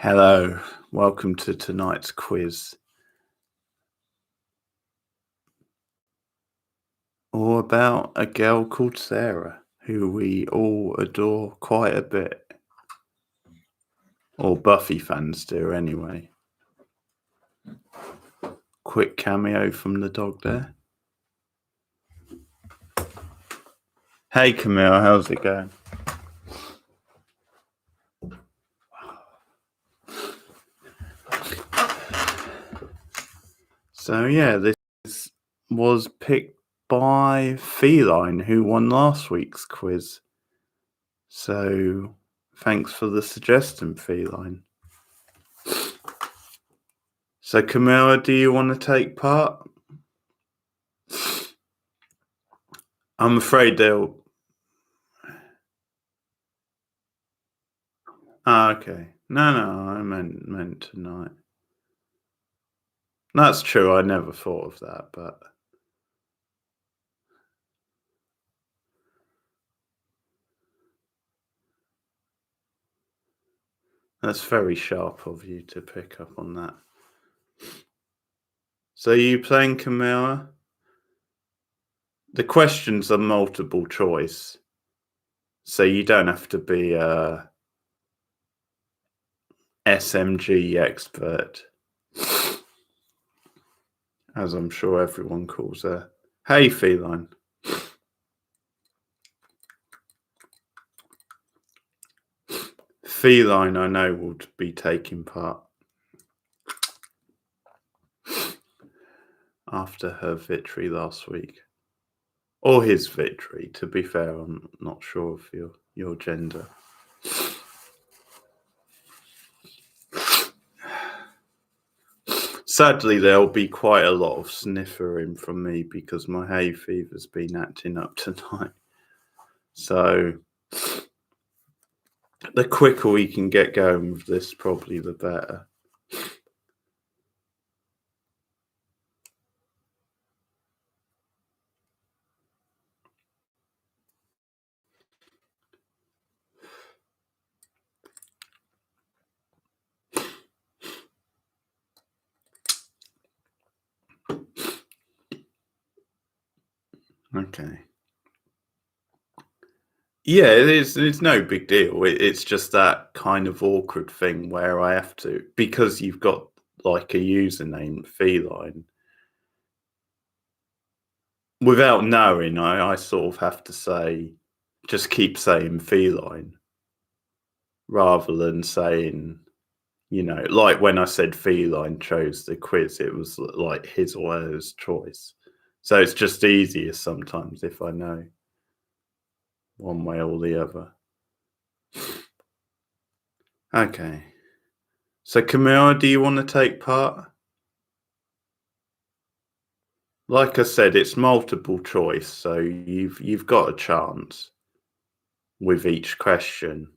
Hello, welcome to tonight's quiz. All about a girl called Sarah, who we all adore quite a bit. Or Buffy fans do, anyway. Quick cameo from the dog there. Hey Camille, how's it going? So yeah, this was picked by Feline, who won last week's quiz. So thanks for the suggestion, Feline. So Camilla, do you want to take part? I'm afraid they'll... okay. No, I meant tonight. That's true, I never thought of that, but that's very sharp of you to pick up on that. So you playing Camilla? The questions are multiple choice, so you don't have to be a SMG expert, as I'm sure everyone calls her. Hey, Feline. Feline, I know, will be taking part after her victory last week. Or his victory, to be fair, I'm not sure of your gender. Sadly, there'll be quite a lot of sniffering from me because my hay fever's been acting up tonight. So the quicker we can get going with this, probably the better. Okay. Yeah, it's no big deal. It's just that kind of awkward thing where I have to, because you've got like a username, Feline, without knowing, I sort of have to say, just keep saying Feline rather than saying, like when I said Feline chose the quiz, it was like his or hers choice. So it's just easier sometimes if I know one way or the other. Okay. So Camilla, do you want to take part? Like I said, it's multiple choice, so you've got a chance with each question.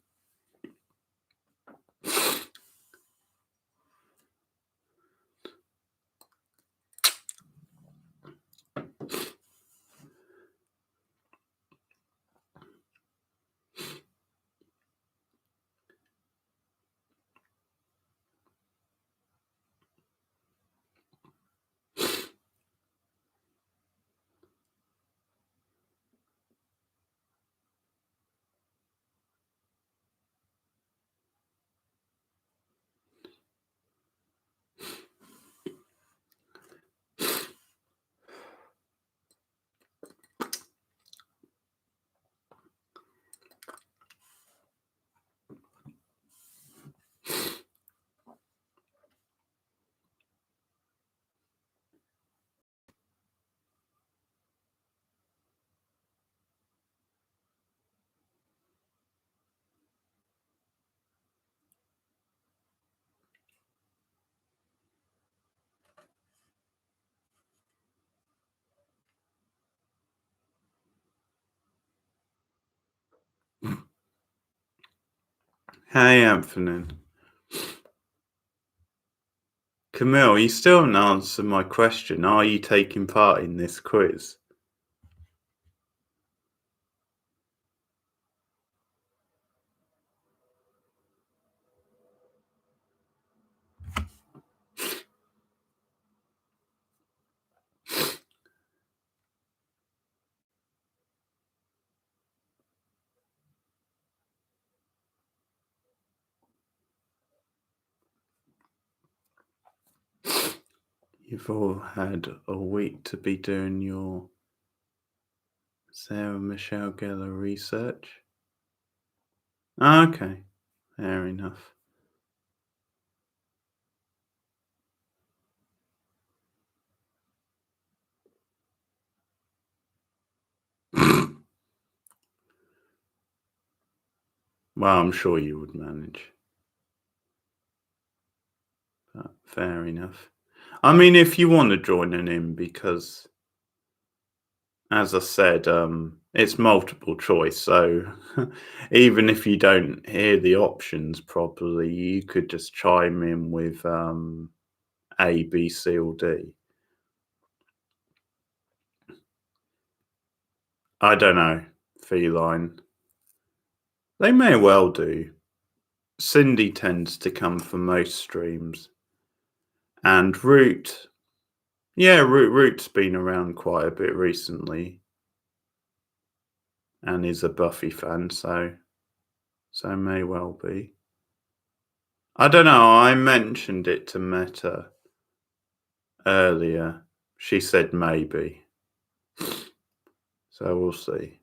Hey, Anthony. Camille, you still haven't answered my question. Are you taking part in this quiz? You've all had a week to be doing your Sarah Michelle Gellar research. Okay, fair enough. Well, I'm sure you would manage. But fair enough. I mean, if you want to join in, because as I said, it's multiple choice. So even if you don't hear the options properly, you could just chime in with A, B, C, or D. I don't know. Feline. They may well do. Cindy tends to come for most streams. And Root, yeah, Root's been around quite a bit recently and is a Buffy fan, so may well be. I don't know. I mentioned it to Meta earlier. She said maybe. So we'll see.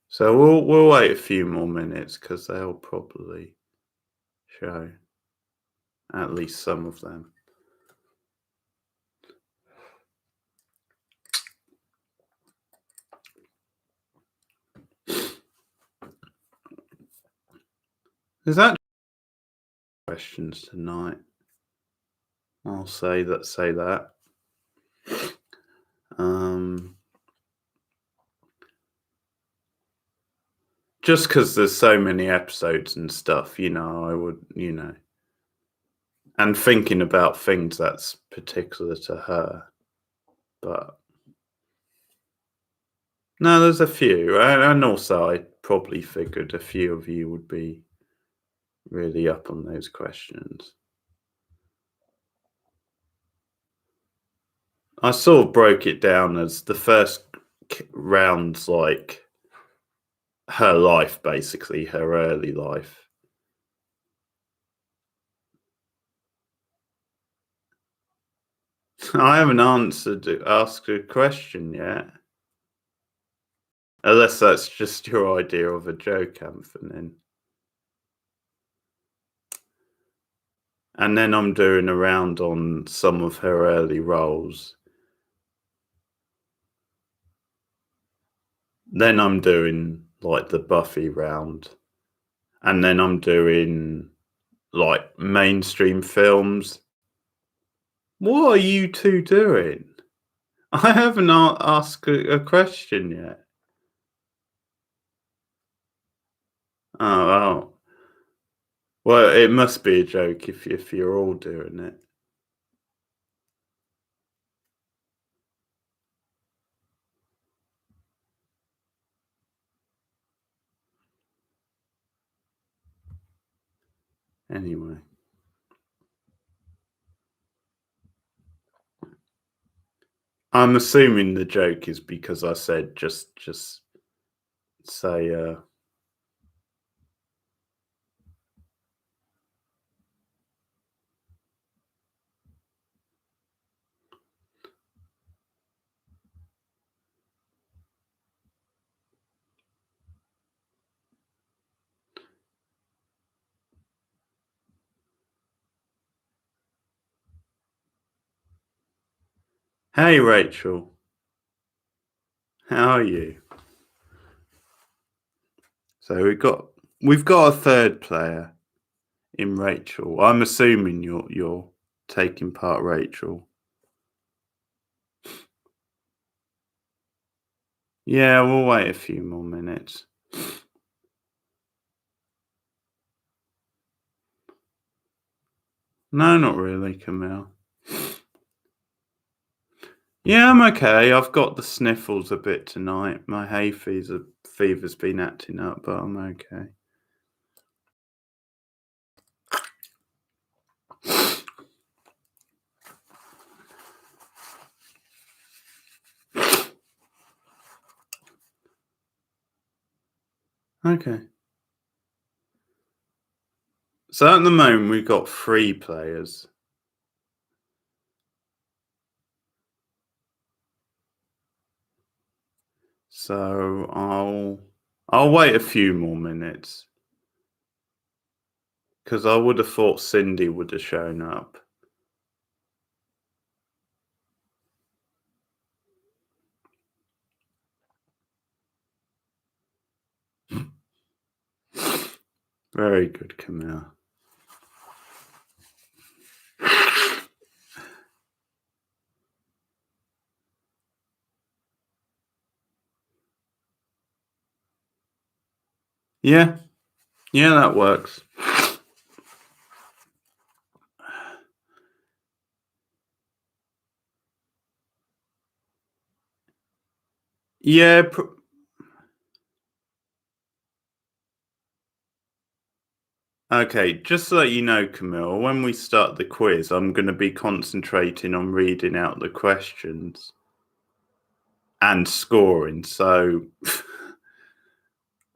So we'll wait a few more minutes because they'll probably show at least some of them. There's actually questions tonight. I'll say that. Just because there's so many episodes and stuff, I would, and thinking about things that's particular to her. But no, there's a few. And also, I probably figured a few of you would be really up on those questions. I sort of broke it down as the first round's like her life, basically, her early life. I haven't asked a question yet. Unless that's just your idea of a joke, Anthony. And then I'm doing a round on some of her early roles. Then I'm doing like the Buffy round. And then I'm doing like mainstream films. What are you two doing? I haven't asked a question yet. Oh. Well, it must be a joke if you're all doing it. Anyway. I'm assuming the joke is because I said just say hey Rachel, how are you? So we've got a third player in Rachel. I'm assuming you're taking part, Rachel. Yeah, we'll wait a few more minutes. No, not really, Camille. Yeah, I'm okay. I've got the sniffles a bit tonight. My hay fever's been acting up, but I'm okay. Okay. So at the moment we've got 3 players. So I'll wait a few more minutes because I would have thought Cindy would have shown up. Very good, Camille. Yeah, yeah, that works. Yeah, okay, just so that you know, Camille, when we start the quiz, I'm going to be concentrating on reading out the questions and scoring. So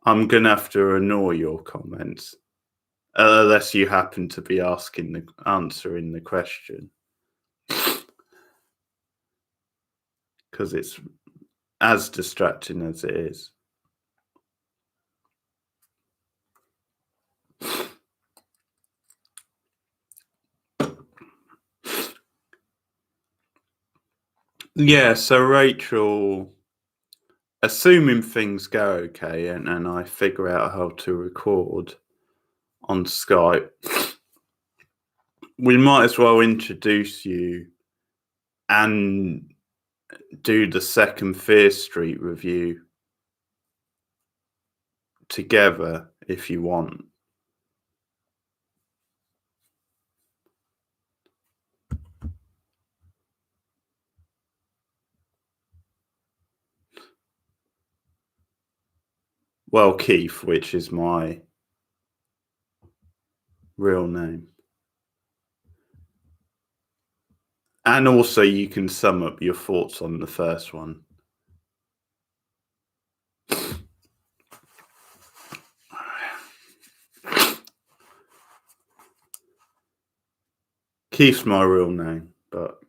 I'm going to have to ignore your comments unless you happen to be answering the question because it's as distracting as it is. Yeah, so Rachel, assuming things go okay and I figure out how to record on Skype, we might as well introduce you and do the second Fear Street review together if you want. Well, Keith, which is my real name. And also, you can sum up your thoughts on the first one. Keith's my real name, but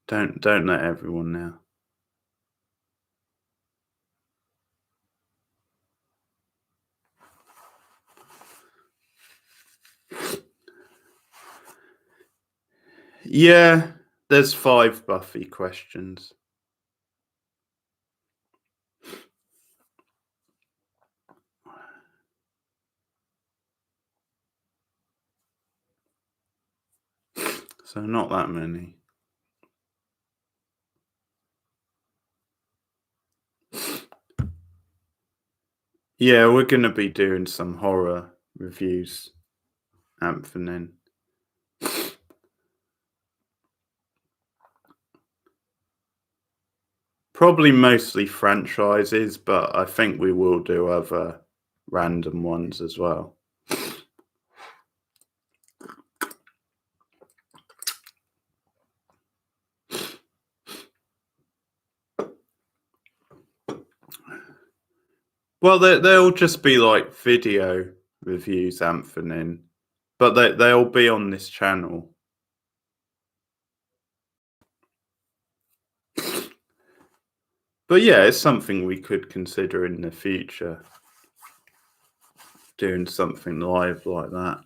don't let everyone know. Yeah, there's 5 Buffy questions. So not that many. Yeah, we're going to be doing some horror reviews, Anthony. Probably mostly franchises, but I think we will do other random ones as well. Well, they'll just be like video reviews, Anthony, but they'll be on this channel. But yeah, it's something we could consider in the future, doing something live like that.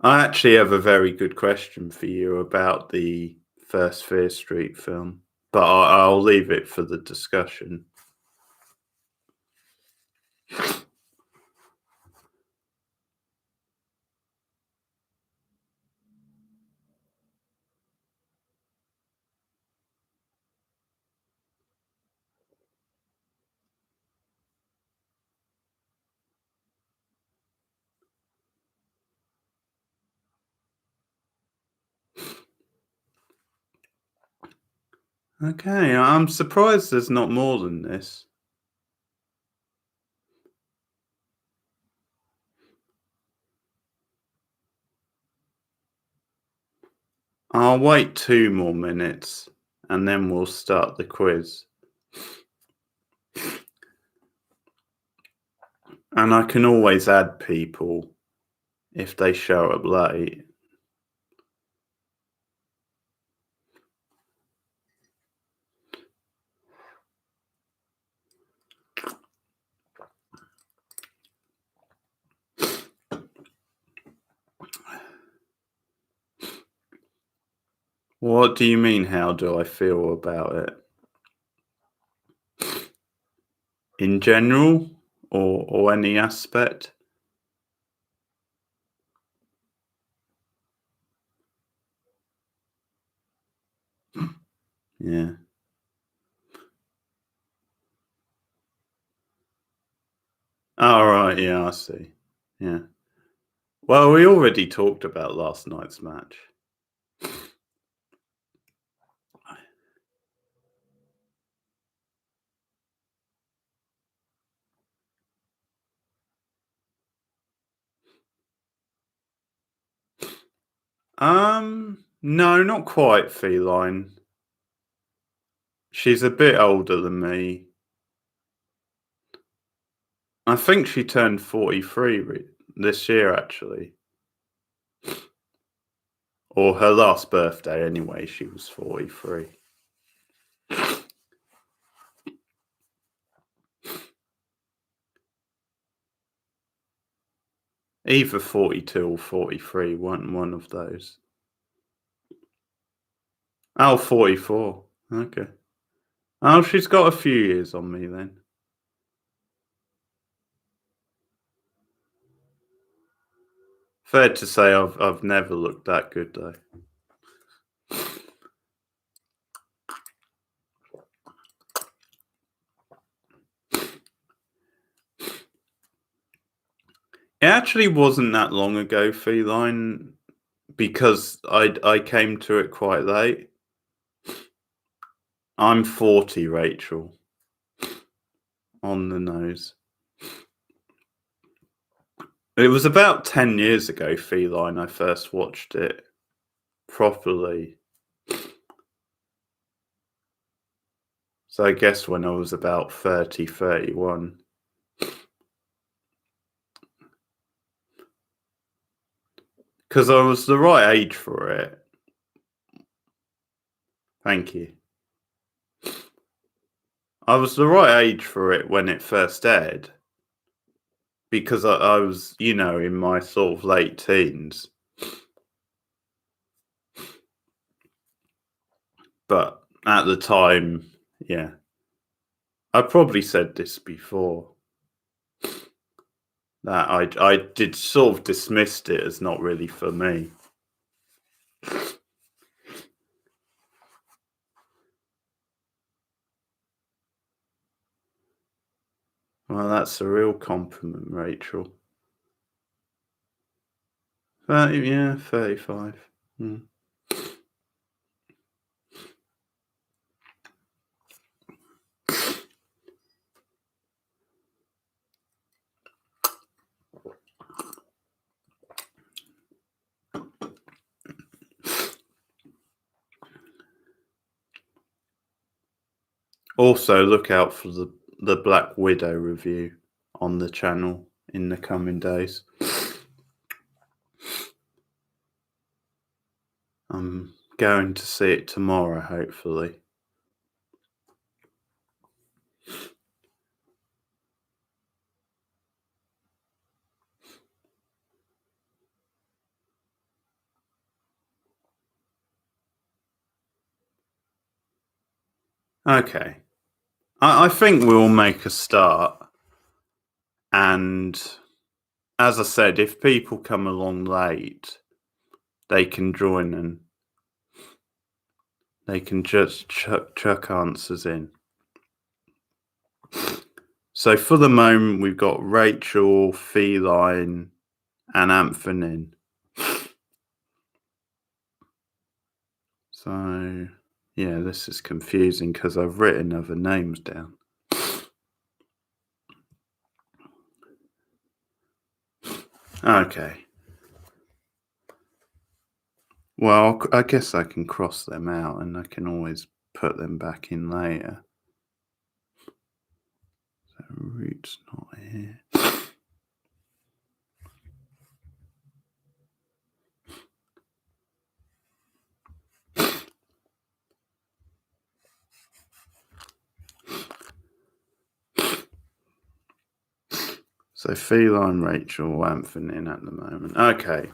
I actually have a very good question for you about the first Fear Street film, but I'll leave it for the discussion. Okay, I'm surprised there's not more than this. I'll wait 2 more minutes and then we'll start the quiz. And I can always add people if they show up late. What do you mean, how do I feel about it? In general or any aspect? Yeah. Oh, right, yeah, I see. Yeah. Well, we already talked about last night's match. No, not quite feline. She's a bit older than me. I think she turned 43 this year, actually. Or her last birthday, anyway, she was 43. Either 42 or 43, one of those. Oh, 44. Okay. Oh, she's got a few years on me then. Fair to say I've never looked that good though. It actually wasn't that long ago, feline, because I came to it quite late. I'm 40, Rachel. On the nose. It was about 10 years ago, feline, I first watched it properly. So I guess when I was about 30, 31. Because I was the right age for it. Thank you. I was the right age for it when it first aired. Because I was, in my sort of late teens. But at the time, yeah. I probably said this before. That I did sort of dismissed it as not really for me. Well, that's a real compliment, Rachel. 30, yeah, 35. Mm. Also, look out for the Black Widow review on the channel in the coming days. I'm going to see it tomorrow, hopefully. Okay. I think we'll make a start. And as I said, if people come along late, they can join and they can just chuck answers in. So for the moment, we've got Rachel, Feline, and Amphonin. So, yeah, this is confusing because I've written other names down. Okay. Well, I guess I can cross them out and I can always put them back in later. So root's not here. So feline, Rachel, Anthony at the moment. Okay.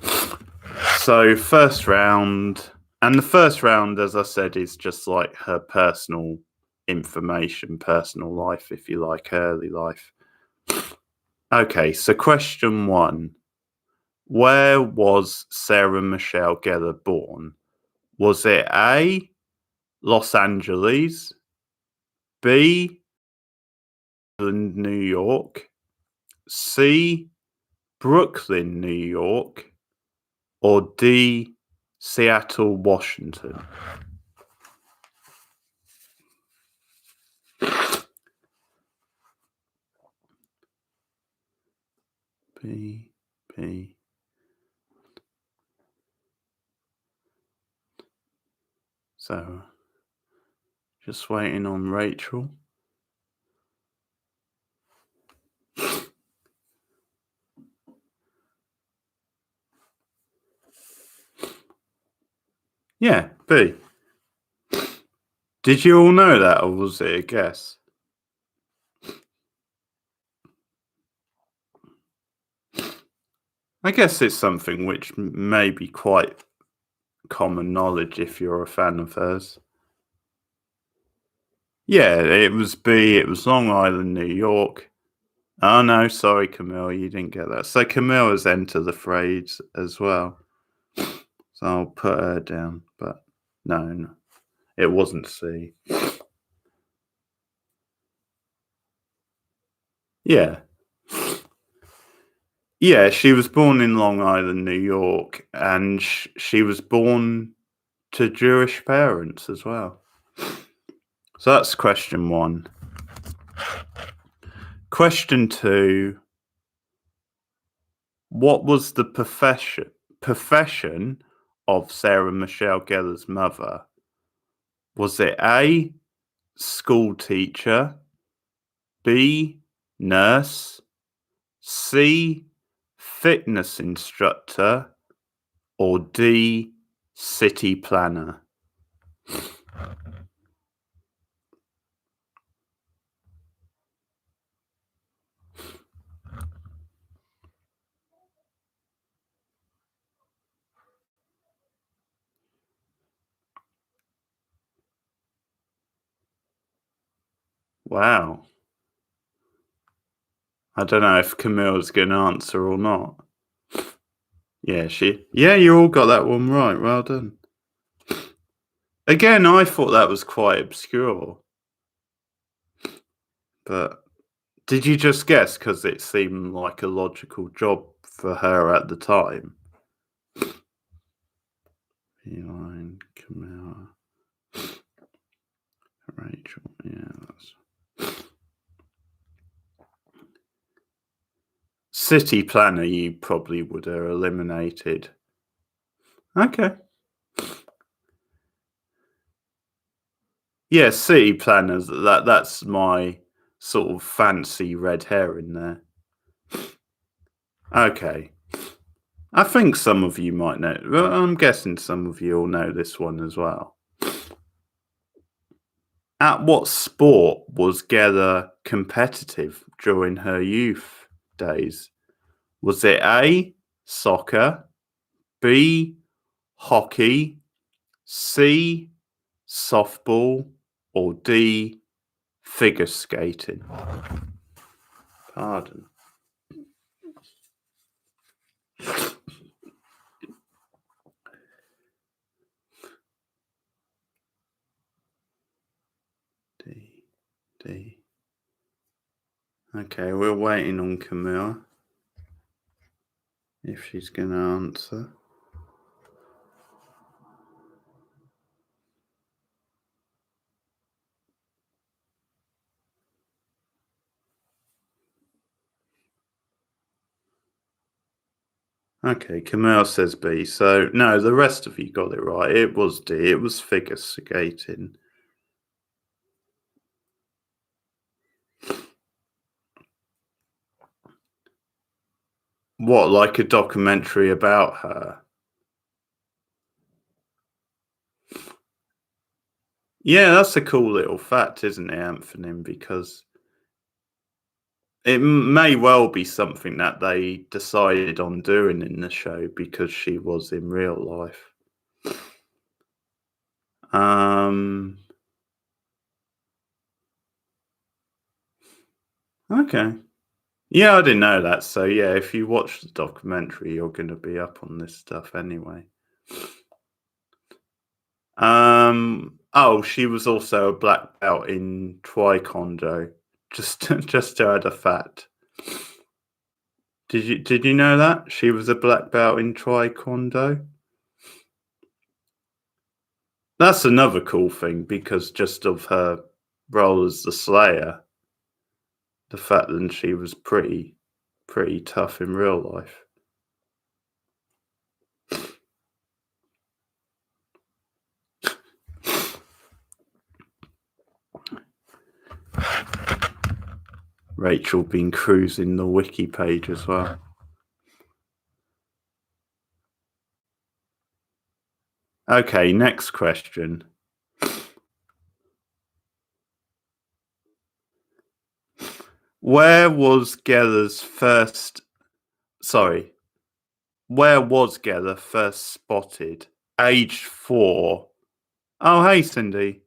So first round, and the first round, as I said, is just like her personal information, personal life, if you like, early life. Okay, so question 1. Where was Sarah Michelle Gellar born? Was it A, Los Angeles, B, New York, C, Brooklyn, New York, or D, Seattle, Washington? B. So, just waiting on Rachel. Yeah, B. Did you all know that, or was it a guess? I guess it's something which may be quite common knowledge if you're a fan of hers. Yeah, it was B. It was Long Island, New York. Oh no, sorry, Camille, you didn't get that. So Camille has entered the phrase as well. So I'll put her down, but no, it wasn't C. Yeah. Yeah, she was born in Long Island, New York, and she was born to Jewish parents as well. So that's question 1. Question 2. What was the profession of Sarah Michelle Gellar's mother? Was it A, school teacher, B, nurse, C, fitness instructor, or D, city planner? Wow. I don't know if Camille's going to answer or not. Yeah, you all got that one right. Well done. Again, I thought that was quite obscure. But did you just guess because it seemed like a logical job for her at the time? Feline, Camilla, Rachel. Yeah, that's city planner. You probably would have eliminated. Okay. Yeah, city planners. That's my sort of fancy red hair in there. Okay. I think some of you might know. Well, I'm guessing some of you all know this one as well. At what sport was Gellar competitive during her youth days? Was it A, soccer, B, hockey, C, softball, or D, figure skating? Pardon. D. Okay, we're waiting on Camille. If she's going to answer. Okay, Camille says B. So, no, the rest of you got it right. It was D. It was figure skating. What, like a documentary about her? Yeah, that's a cool little fact, isn't it, Anthony? Because it may well be something that they decided on doing in the show because she was in real life. Okay. Yeah, I didn't know that. So yeah, if you watch the documentary, you're going to be up on this stuff anyway. Oh, she was also a black belt in Taekwondo. Just to add a fact. Did you know that she was a black belt in Taekwondo? That's another cool thing because just of her role as the Slayer, the fact that she was pretty tough in real life. Rachel been cruising the wiki page as well. Okay, next question. Where was Gellar's first? Sorry, where was Gellar first spotted? Aged 4. Oh, hey, Cindy.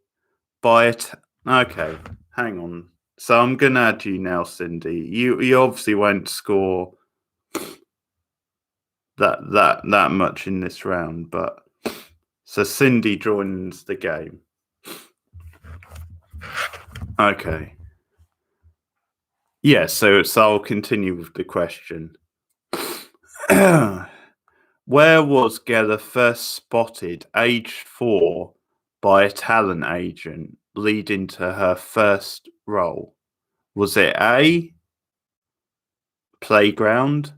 By it. Okay, hang on. So I'm gonna add you now, Cindy. You obviously won't score that much in this round, but so Cindy joins the game. Okay. Yeah, so I'll continue with the question. Where was Gellar first spotted, aged 4, by a talent agent, leading to her first role? Was it A, playground,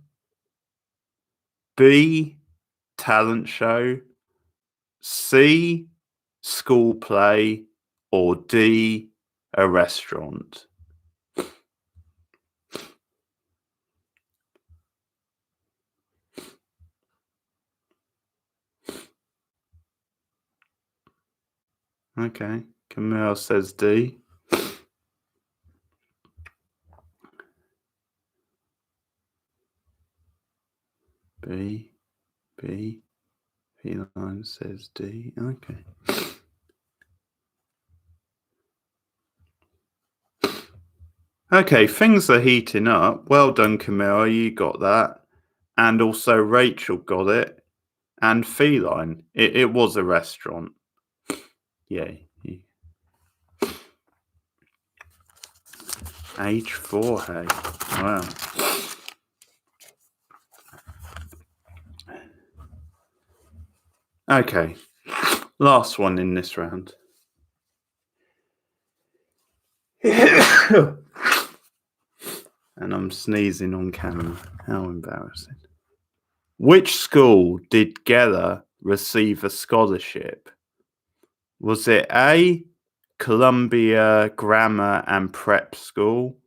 B, talent show, C, school play, or D, a restaurant? Okay, Camille says D. B. Feline says D. Okay. Okay, things are heating up. Well done, Camilla. You got that. And also Rachel got it. And Feline. It was a restaurant. Yeah. Age 4, hey. Wow. Okay. Last one in this round. And I'm sneezing on camera. How embarrassing. Which school did Gellar receive a scholarship? Was it A, Columbia Grammar and Prep School?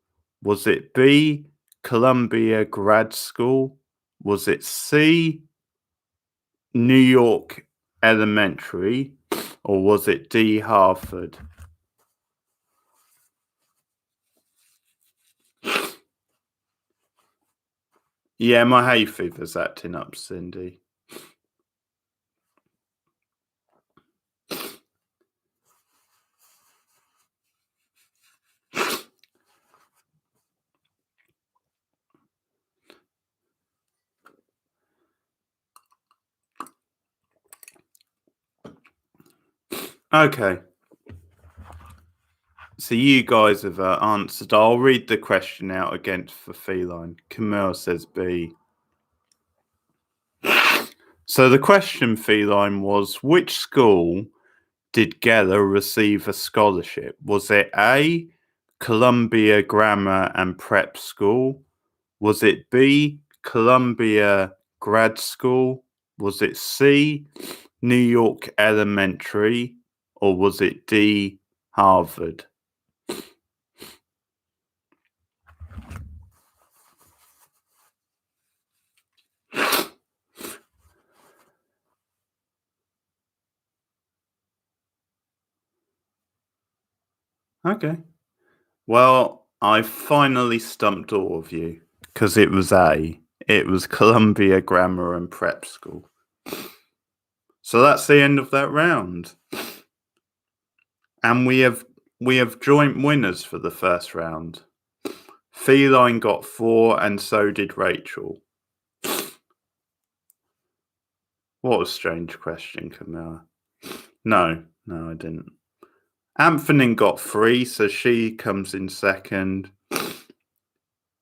Was it B, Columbia Grad School? Was it C, New York Elementary? Or was it D, Harvard? Yeah, my hay fever's acting up, Cindy. Okay. So you guys have answered. I'll read the question out again for Feline. Camille says B. So the question, Feline, was which school did Gellar receive a scholarship? Was it A, Columbia Grammar and Prep School? Was it B, Columbia grad school? Was it C, New York Elementary, or was it D, Harvard? Okay. Well, I finally stumped all of you because it was A. It was Columbia Grammar and Prep School. So that's the end of that round. And we have joint winners for the first round. Feline got 4 and so did Rachel. What a strange question, Camilla. No, I didn't. Anthony got 3, so she comes in second.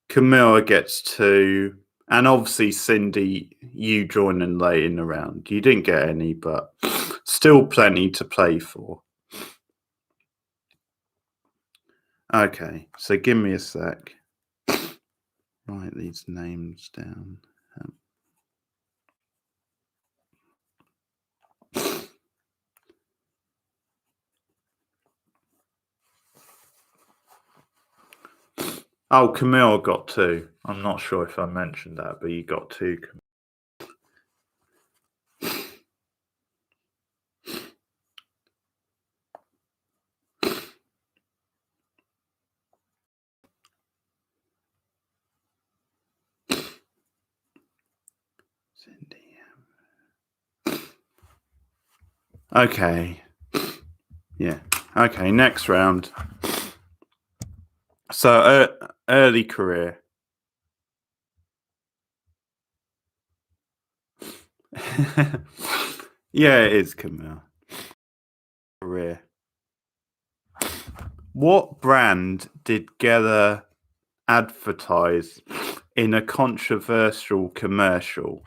Camilla gets 2. And obviously, Cindy, you joining late in the round. You didn't get any, but still plenty to play for. Okay, so give me a sec. Write these names down. Oh, Camille got 2. I'm not sure if I mentioned that, but you got 2. Cindy. Okay. Yeah. Okay, next round. So, early career. Yeah, it is, Camille. Career. What brand did Gellar advertise in a controversial commercial?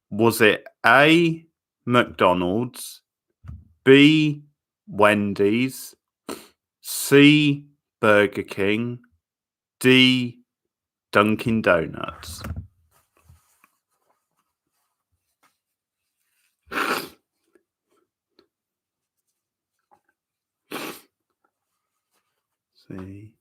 Was it A, McDonald's, B, Wendy's, C, Burger King, D, Dunkin' Donuts? C.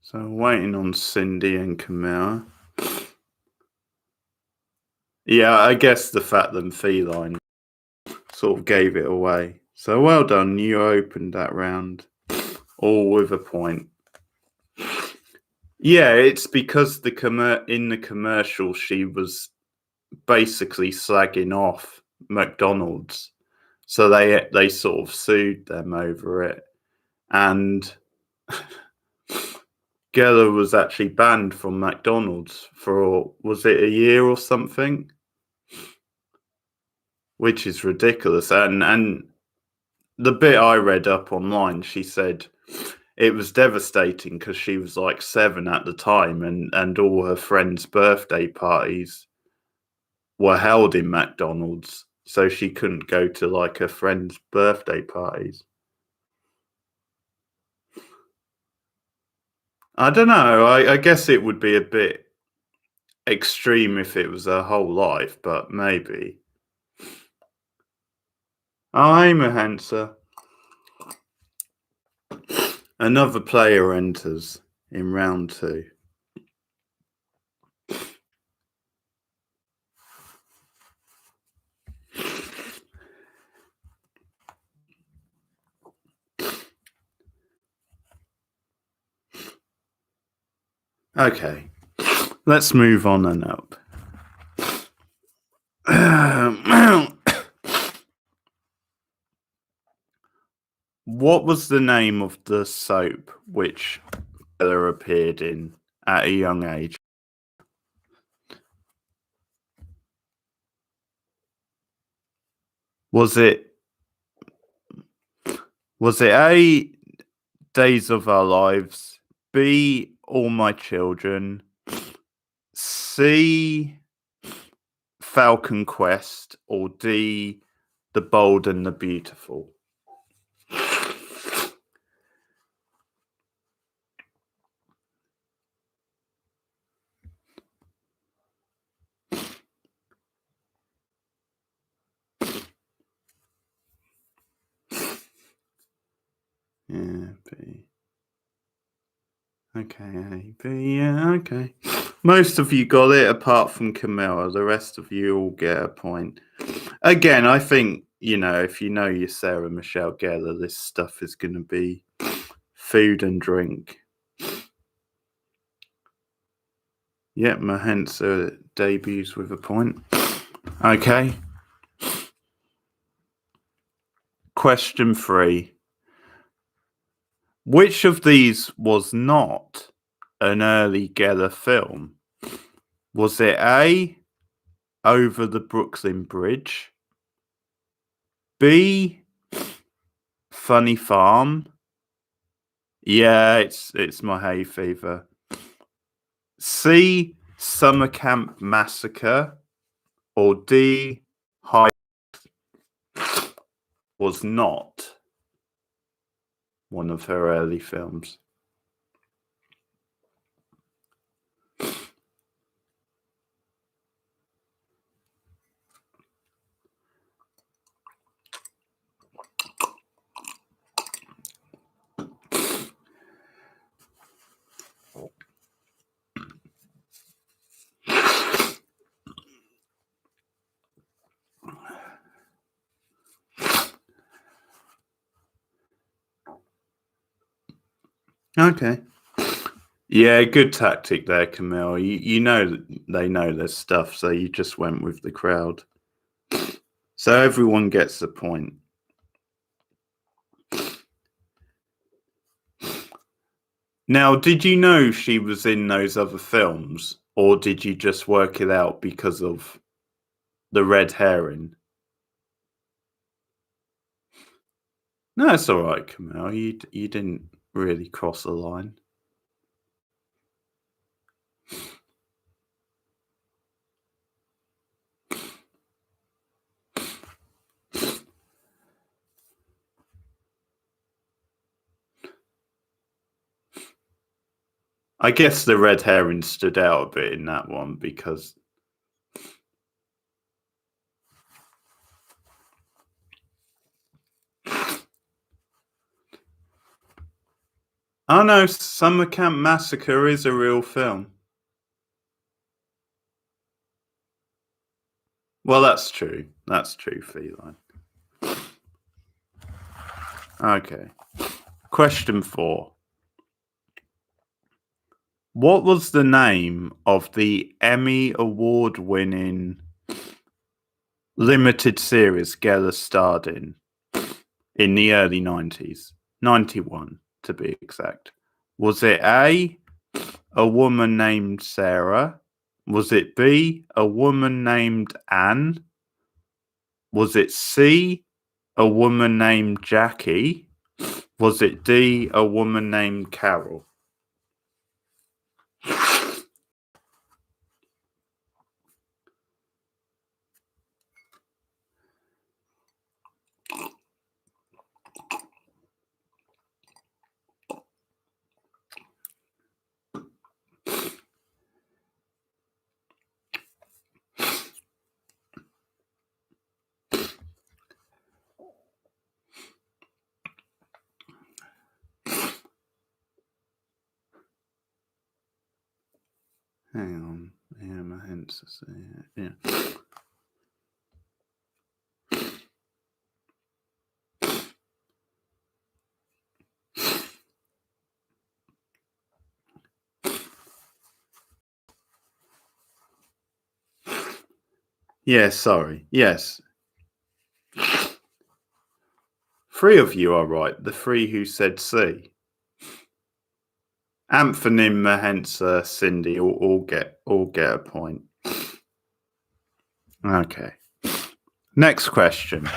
So waiting on Cindy and Camilla. Yeah, I guess the fact that Feline sort of gave it away. So well done, you opened that round, all with a point. Yeah, it's because in the commercial she was basically slagging off McDonald's, so they sort of sued them over it, and Gellar was actually banned from McDonald's for, was it a year or something? Which is ridiculous. And the bit I read up online, she said it was devastating because she was like 7 at the time, and all her friends' birthday parties were held in McDonald's, so she couldn't go to like her friends' birthday parties. I don't know. I guess it would be a bit extreme if it was her whole life, but maybe. Oh, hey, Mahansa. Another player enters in round 2. Okay, let's move on and up. What was the name of the soap which Bella appeared in at a young age? Was it A, Days of Our Lives, B, All My Children, C, Falcon Quest, or D, The Bold and the Beautiful. Yeah, B. Okay, A, B, yeah, okay. Most of you got it, apart from Camilla. The rest of you all get a point. Again, I think, if you know your Sarah Michelle Gellar, this stuff is going to be food and drink. Yep, Mahensa debuts with a point. Okay. Question 3. Which of these was not an early Gellar film? Was it A, Over the Brooklyn Bridge, B, Funny Farm? Yeah, it's my hay fever. C, Summer Camp Massacre, or D, High? Was not one of her early films. Okay. Yeah, good tactic there, Camille. You know that they know their stuff, so you just went with the crowd. So everyone gets the point. Now, did you know she was in those other films, or did you just work it out because of the red herring? No, it's all right, Camille. You didn't really cross the line. I guess the red herring stood out a bit in that one because... Oh no, Summer Camp Massacre is a real film. Well, that's true. That's true, Feline. Okay. Question 4. What was the name of the Emmy Award-winning limited series Gellar starred in the early 90s? 91, to be exact. Was it A, A Woman Named Sarah? Was it B, A Woman Named Anne? Was it C, A Woman Named Jackie? Was it D, A Woman Named Carol? Hang on. Yeah, my hints are yeah. Yeah, sorry. Yes. 3 of you are right. The 3 who said C. Anthony, Mahensa, Cindy all get a point. Okay. Next question.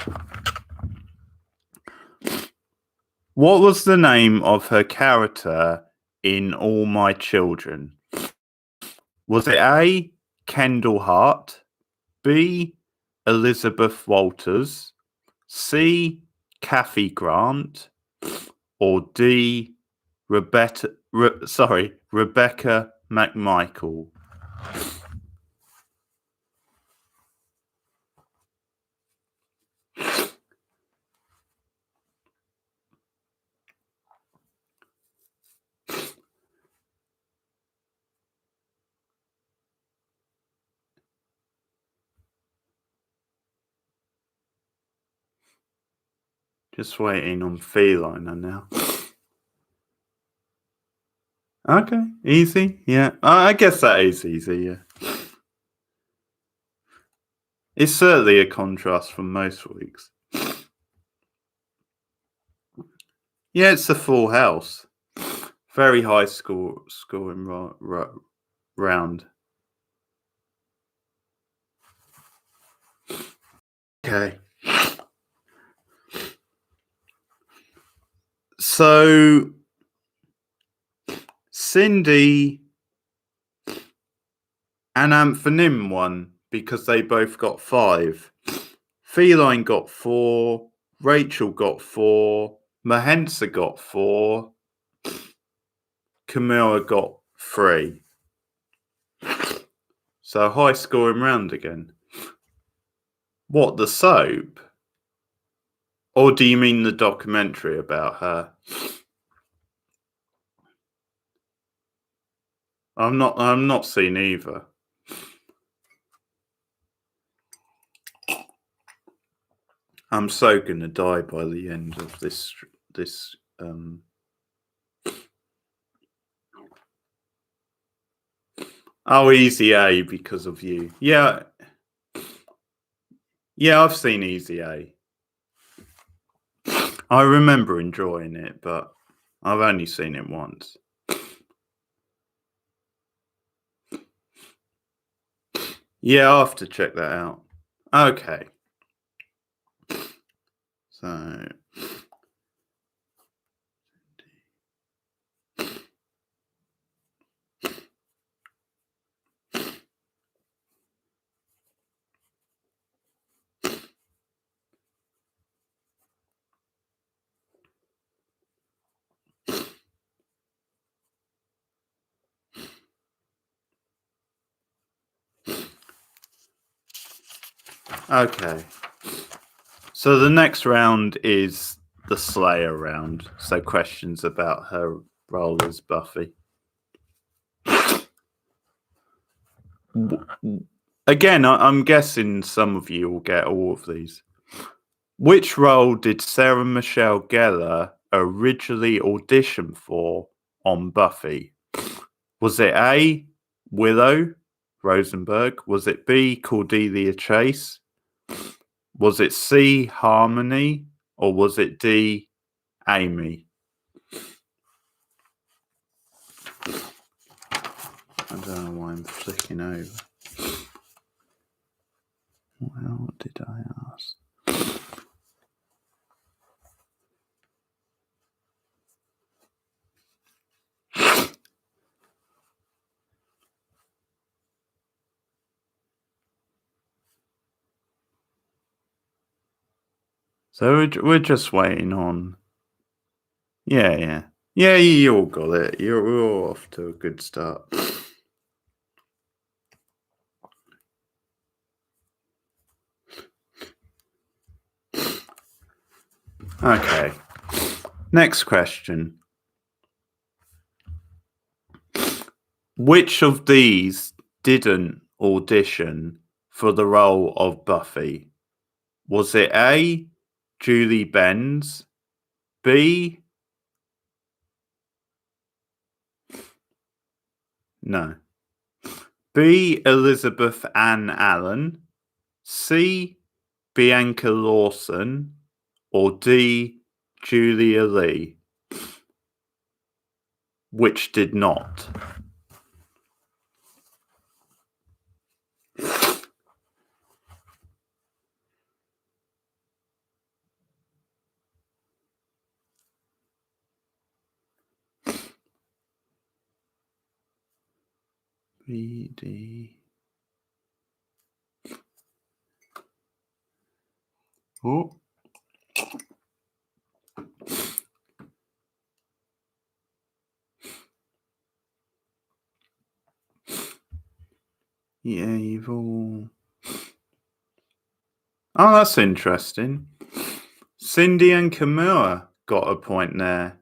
What was the name of her character in All My Children? Was it A, Kendall Hart, B, Elizabeth Walters, C. Kathy Grant, or D. Rebecca McMichael. Just waiting on Feliner now. Okay, easy. Yeah, I guess that is easy. Yeah, it's certainly a contrast from most weeks. Yeah, it's a full house. Very high scoring round. Okay. So Cindy and Amphonym won because they both got 5. Feline got 4. Rachel got 4. Mahensa got 4. Camilla got 3. So high scoring round again. What, the soap? Or do you mean the documentary about her? I'm not seen either. I'm so gonna die by the end of this. Oh, Easy A because of you. Yeah, I've seen Easy A. I remember enjoying it, but I've only seen it once. Yeah, I'll have to check that out. Okay. So okay. So the next round is the Slayer round. So questions about her role as Buffy. Again, I'm guessing some of you will get all of these. Which role did Sarah Michelle Gellar originally audition for on Buffy? Was it A, Willow Rosenberg? Was it B, Cordelia Chase? Was it C, Harmony? Or was it D, Amy? I don't know why I'm flicking over. What did I ask? So we're just waiting on. Yeah. You all got it. You're all off to a good start. Okay. Next question. Which of these didn't audition for the role of Buffy? Was it A, Julie Benz, B, no, B, Elizabeth Ann Allen, C, Bianca Lawson, or D, Julia Lee? Which did not? B, D. Oh. Yeah, you've all. Oh, that's interesting. Cindy and Camilla got a point there.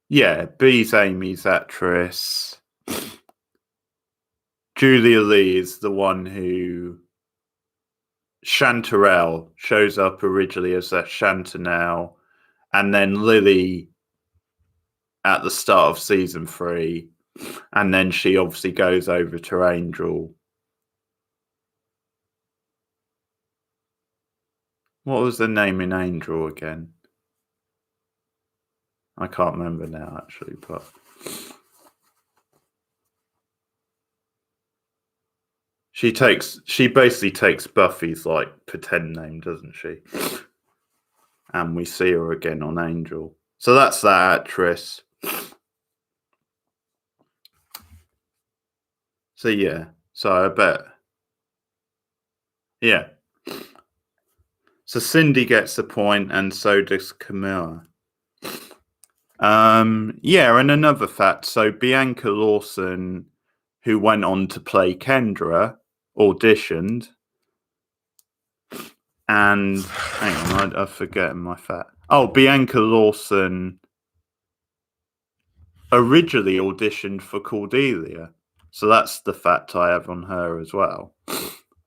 Yeah, B's Amy's actress. Julia Lee is the one who. Chanterelle shows up originally as a Chantanelle, and then Lily at the start of season 3, and then she obviously goes over to Angel. What was the name in Angel again? I can't remember now, actually, but she basically takes Buffy's like pretend name, doesn't she? And we see her again on Angel. So that's that actress. So yeah. So I bet. Yeah. So Cindy gets a point, and so does Camilla. Yeah, and another fact. So Bianca Lawson, who went on to play Kendra, auditioned. And hang on, I forget my fact. Oh, Bianca Lawson originally auditioned for Cordelia. So that's the fact I have on her as well.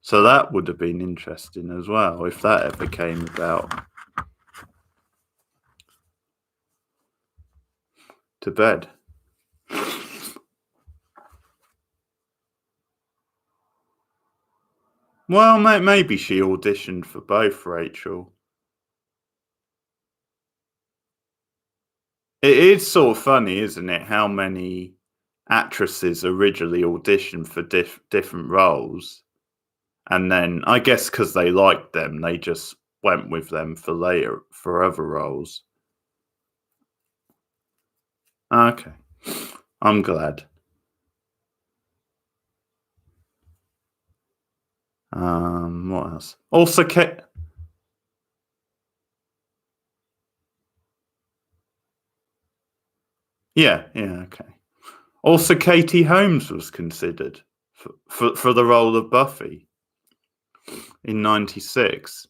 So that would have been interesting as well if that ever came about. To bed. Well, maybe she auditioned for both, Rachel. It is sort of funny, isn't it, how many actresses originally auditioned for different roles, and then I guess because they liked them, they just went with them for other roles. Okay, I'm glad. What else? Also, yeah, okay. Also, Katie Holmes was considered for the role of Buffy in '96,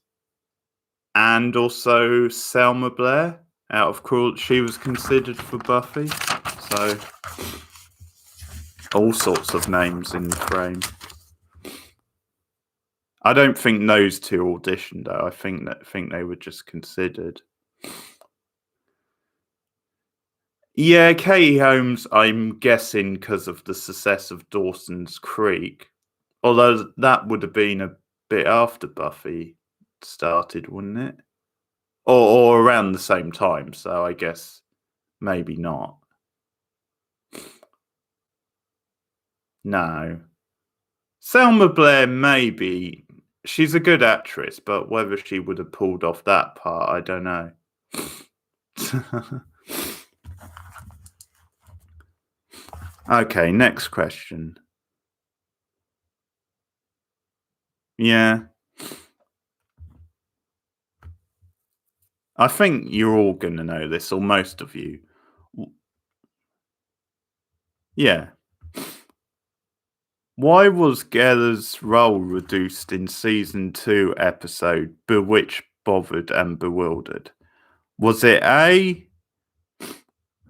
and also Selma Blair out of Cruel. She was considered for Buffy, so all sorts of names in the frame. I don't think those two auditioned though. I think they were just considered. Yeah, Katie Holmes, I'm guessing because of the success of Dawson's Creek. Although that would have been a bit after Buffy started, wouldn't it? Or around the same time, so I guess maybe not. No. Selma Blair, maybe. She's a good actress, but whether she would have pulled off that part, I don't know. Okay, next question. Yeah. I think you're all going to know this, or most of you. Yeah. Why was Gellar's role reduced in season 2 episode Bewitched, Bothered and Bewildered? Was it A,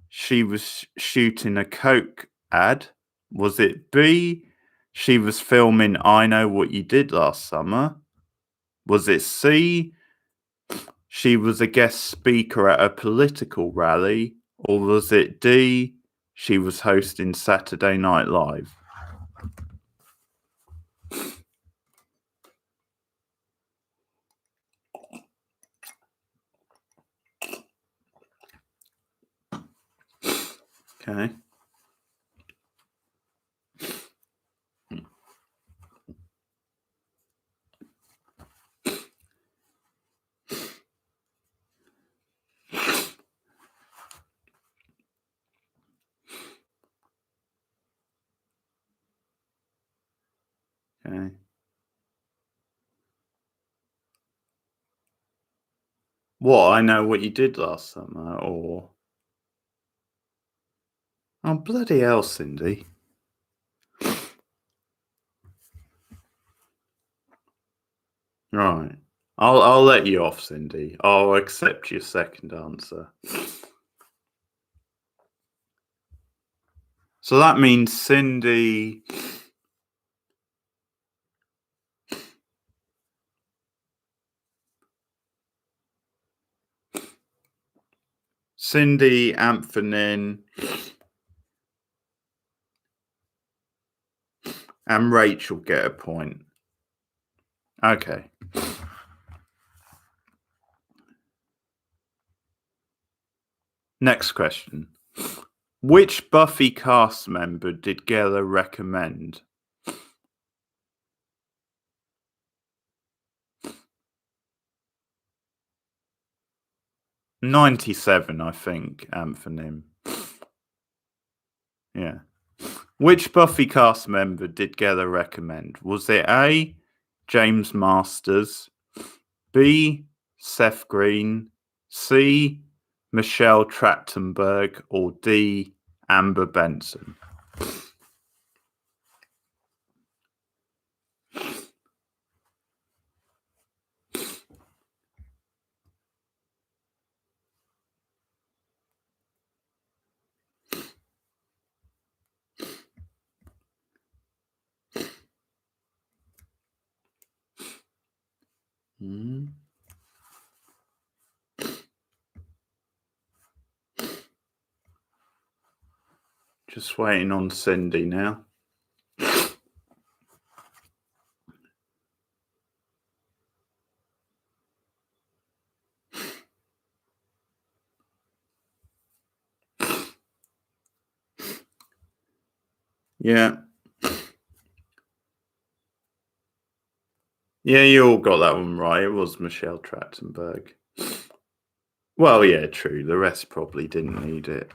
she was shooting a Coke ad? Was it B, she was filming I Know What You Did Last Summer? Was it C, she was a guest speaker at a political rally? Or was it D, she was hosting Saturday Night Live? Okay. Okay. What? I Know What You Did Last Summer, or oh bloody hell, Cindy! Right. I'll let you off, Cindy. I'll accept your second answer. So that means Cindy, Anthony, and Rachel get a point. Okay. Next question. Which Buffy cast member did Gellar recommend? '97, I think, Anthony. Yeah. Which Buffy cast member did Gellar recommend? Was it A, James Masters, B, Seth Green, C, Michelle Trachtenberg, or D, Amber Benson? Just waiting on Cindy now. Yeah. Yeah, you all got that one right. It was Michelle Trachtenberg. Well, yeah, true. The rest probably didn't need it.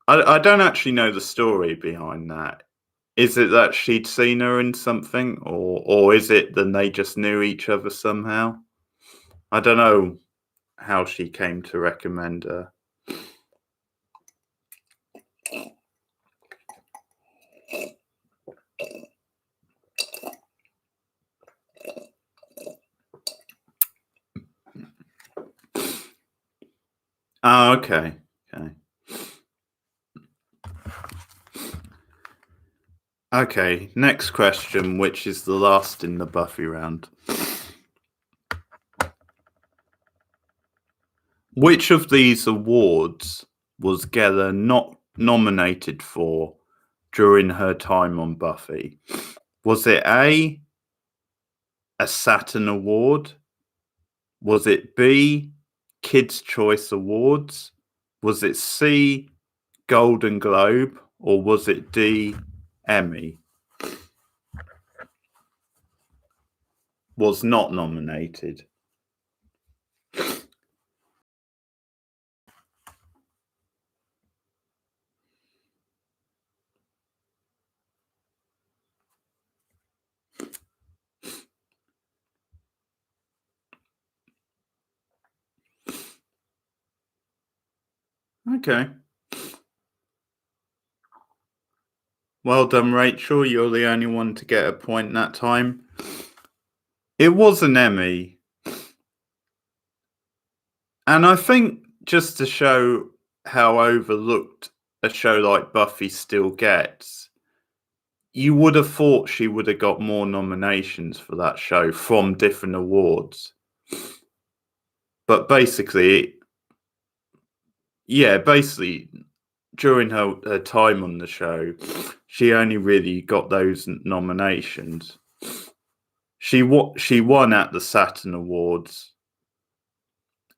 I don't actually know the story behind that. Is it that she'd seen her in something, or is it that they just knew each other somehow? I don't know how she came to recommend her. Oh, okay. Okay, next question, which is the last in the Buffy round. Which of these awards was Gellar not nominated for during her time on Buffy? Was it A, Saturn Award? Was it B, Kids' Choice Awards? Was it C, Golden Globe? Or was it D, Emmy? Was not nominated. Okay. Well done, Rachel. You're the only one to get a point that time. It was an Emmy. And I think just to show how overlooked a show like Buffy still gets, you would have thought she would have got more nominations for that show from different awards. But basically, during her time on the show, she only really got those nominations. She won at the Saturn Awards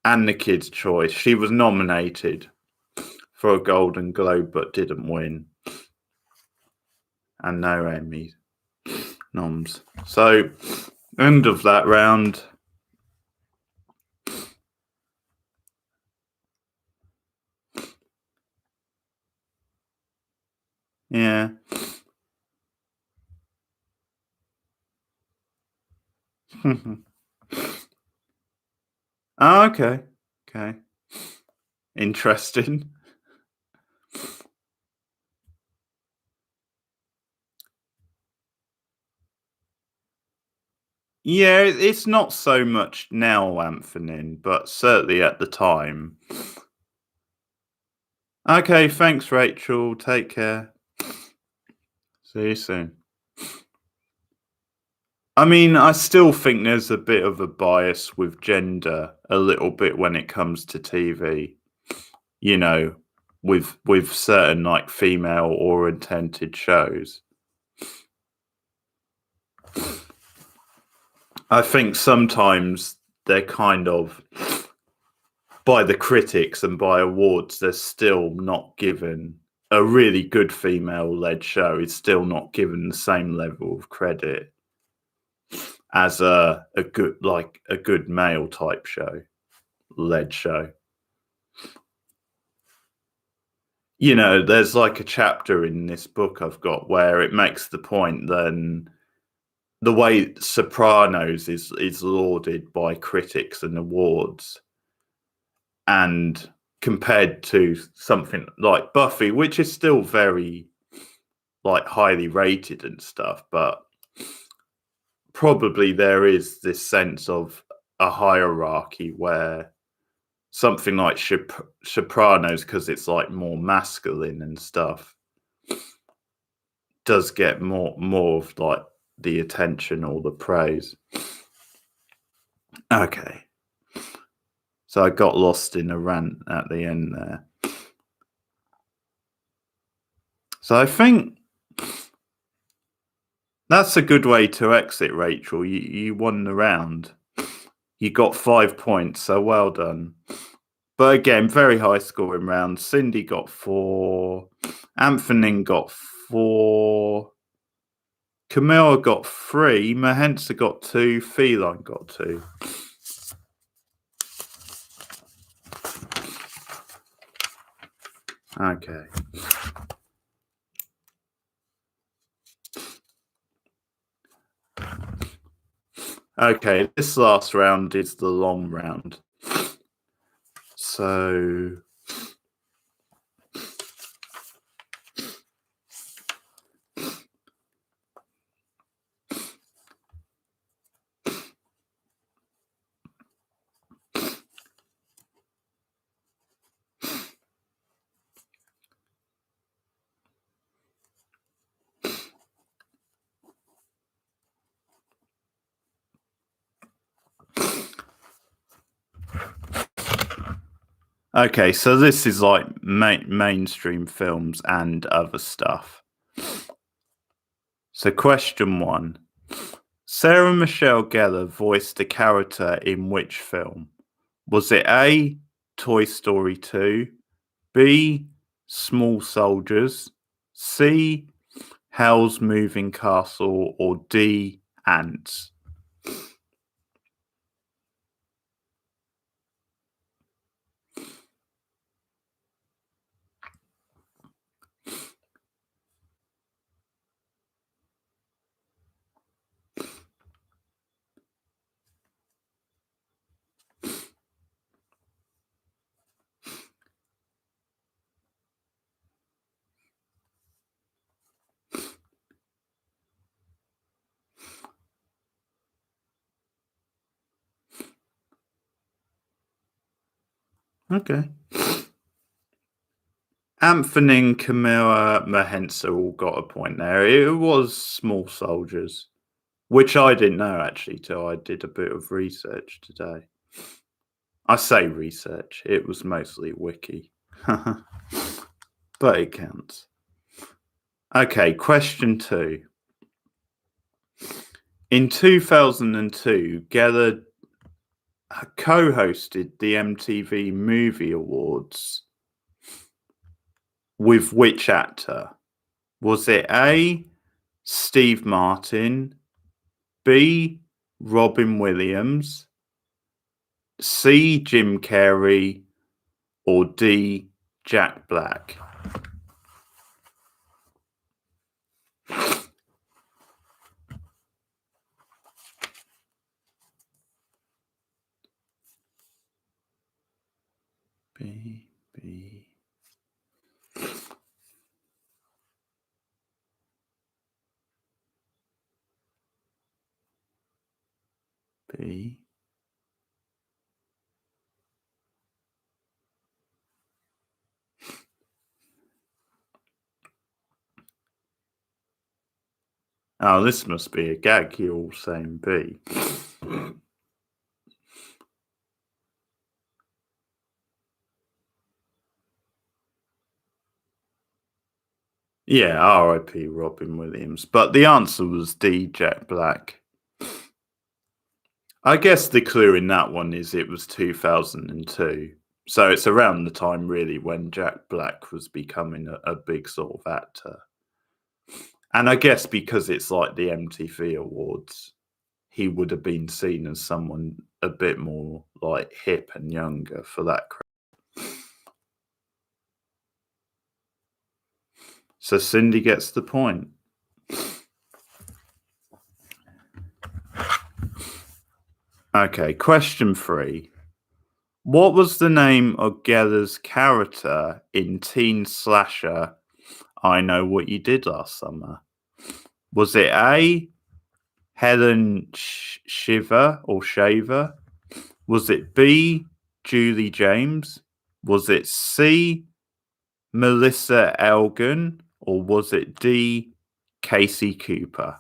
and the Kids' Choice. She was nominated for a Golden Globe but didn't win. And no Emmy noms. So, end of that round. Yeah. Oh, okay. Okay. Interesting. Yeah, it's not so much now, Anthony, but certainly at the time. Okay, thanks, Rachel. Take care. See you soon. I mean, I still think there's a bit of a bias with gender, a little bit when it comes to TV. You know, with certain like female oriented shows. I think sometimes they're kind of by the critics and by awards, they're still not given a really good female led show is still not given the same level of credit as a good like a good male type show led show. You know, there's like a chapter in this book I've got where it makes the point then the way Sopranos is lauded by critics and awards and compared to something like Buffy, which is still very like highly rated and stuff, but probably there is this sense of a hierarchy where something like Sopranos, because it's like more masculine and stuff, does get more of like the attention or the praise. Okay. So I got lost in a rant at the end there. So I think that's a good way to exit, Rachel. You won the round. You got 5 points, so well done. But again, very high scoring round. Cindy got 4. Anthony got 4. Camilla got 3. Mahensa got 2. Feline got 2. Okay. Okay, this last round is the long round. So okay, so this is like mainstream films and other stuff. So question 1. Sarah Michelle Gellar voiced a character in which film? Was it A, Toy Story 2, B, Small Soldiers, C, Howl's Moving Castle, or D, Ants? Okay. Anthony and Camilla Mahensa all got a point there. It was Small Soldiers, which I didn't know actually till I did a bit of research today. I say research, it was mostly wiki. But it counts. Okay, question 2. In 2002, Gellar co-hosted the MTV Movie Awards with which actor? Was it A, Steve Martin, B, Robin Williams, C, Jim Carrey, or D, Jack Black? B. R.I.P. Oh, this must be a gag. You're all saying B. Yeah, R.I.P. Robin Williams. But the answer was D, Jack Black. I guess the clue in that one is it was 2002. So it's around the time, really, when Jack Black was becoming a big sort of actor. And I guess because it's like the MTV Awards, he would have been seen as someone a bit more like hip and younger for that crowd. So Cindy gets the point. Okay, question 3. What was the name of Gellar's character in teen slasher I Know What You Did Last Summer? Was it A, Helen Shiver or Shaver? Was it B, Julie James? Was it C, Melissa Elgin? Or was it D, Casey Cooper?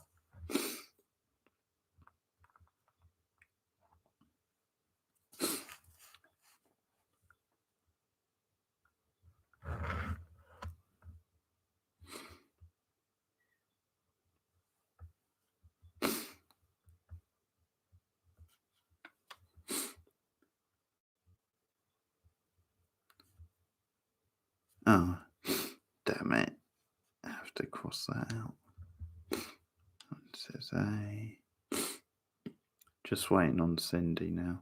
Oh, damn it. I have to cross that out. It says A. Just waiting on Cindy now.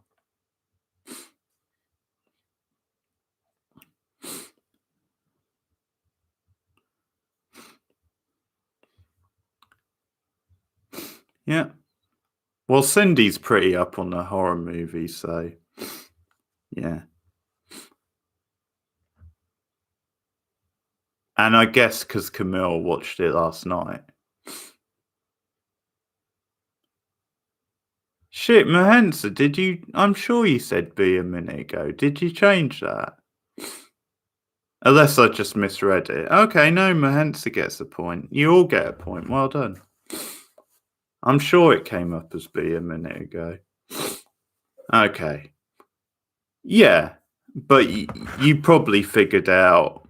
Yeah. Well, Cindy's pretty up on the horror movie, so yeah. And I guess because Camille watched it last night. Shit, Mahensa, did you? I'm sure you said B a minute ago. Did you change that? Unless I just misread it. Okay, no, Mahensa gets a point. You all get a point. Well done. I'm sure it came up as B a minute ago. Okay. Yeah, but you probably figured out.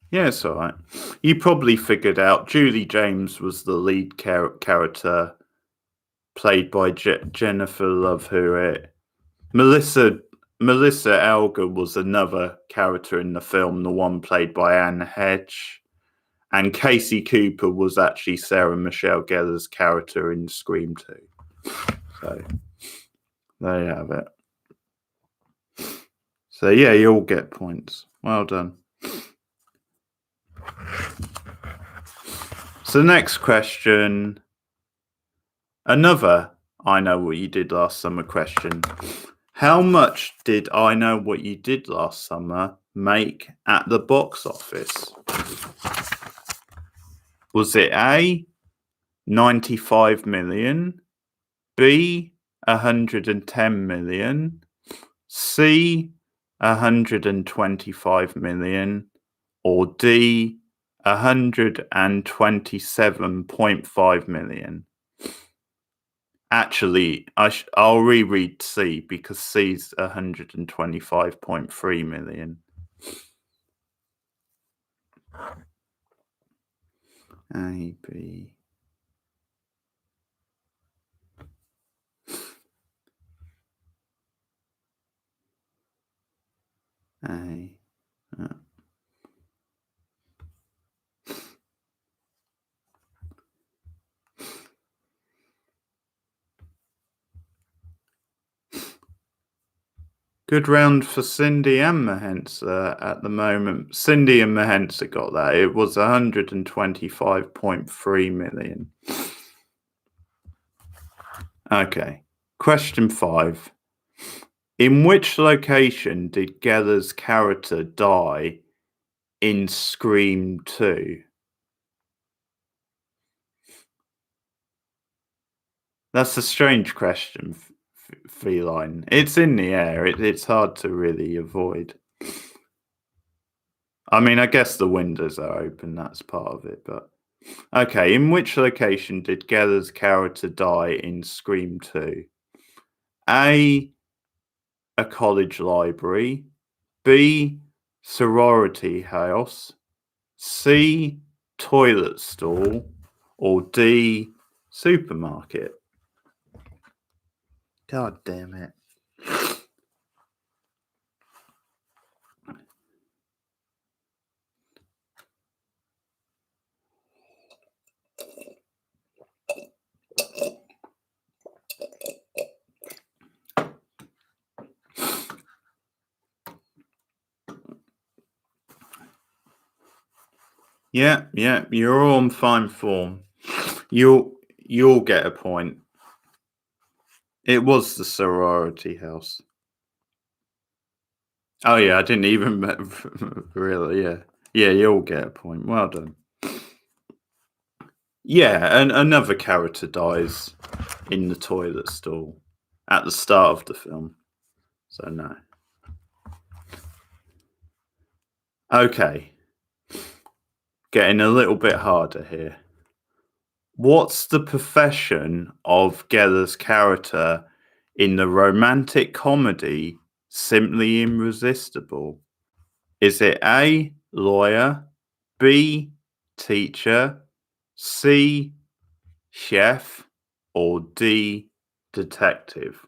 Yeah, it's all right. You probably figured out Julie James was the lead character played by Jennifer Love Hewitt. Melissa Elgar was another character in the film, the one played by Anne Hedge. And Casey Cooper was actually Sarah Michelle Gellar's character in Scream 2. So there you have it. So yeah, you all get points. Well done. So next question. Another I Know What You Did Last Summer question. How much did I Know What You Did Last Summer make at the box office? Was it A, 95 million, B, 110 million, C, 125 million, or D, 127.5 million? Actually, I'll reread C because C's 125.3 million. A, B. A. Good round for Cindy and Mahensa at the moment. Cindy and Mahensa got that. It was 125.3 million. Okay. Question 5. In which location did Gellar's character die in Scream 2? That's a strange question, feline. It's in the air. It's hard to really avoid. I mean, I guess the windows are open. That's part of it. But okay, in which location did Gellar's character die in Scream 2? A college library. B, sorority house. C, toilet stall. Or D, supermarket. God damn it. Yeah, you're all on fine form. You'll get a point. It was the sorority house. Oh yeah, I didn't even really. Yeah, you'll get a point. Well done. Yeah, and another character dies in the toilet stall at the start of the film. So no. Okay. Getting a little bit harder here. What's the profession of Gellar's character in the romantic comedy Simply Irresistible? Is it A, lawyer, B, teacher, C, chef, or D, detective?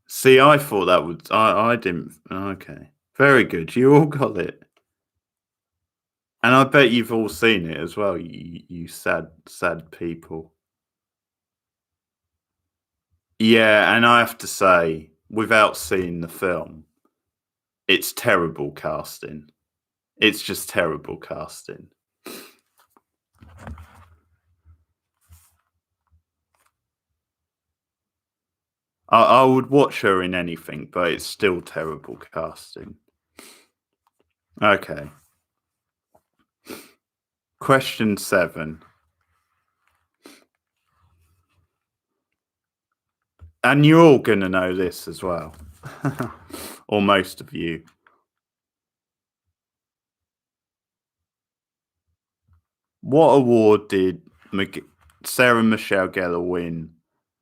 See, I thought that would. I didn't. Okay, very good. You all got it, and I bet you've all seen it as well. You sad people. Yeah, and I have to say, without seeing the film, it's terrible casting. It's just terrible casting. I would watch her in anything, but it's still terrible casting. Okay. Question 7. And you're all going to know this as well. Or most of you. What award did Sarah Michelle Gellar win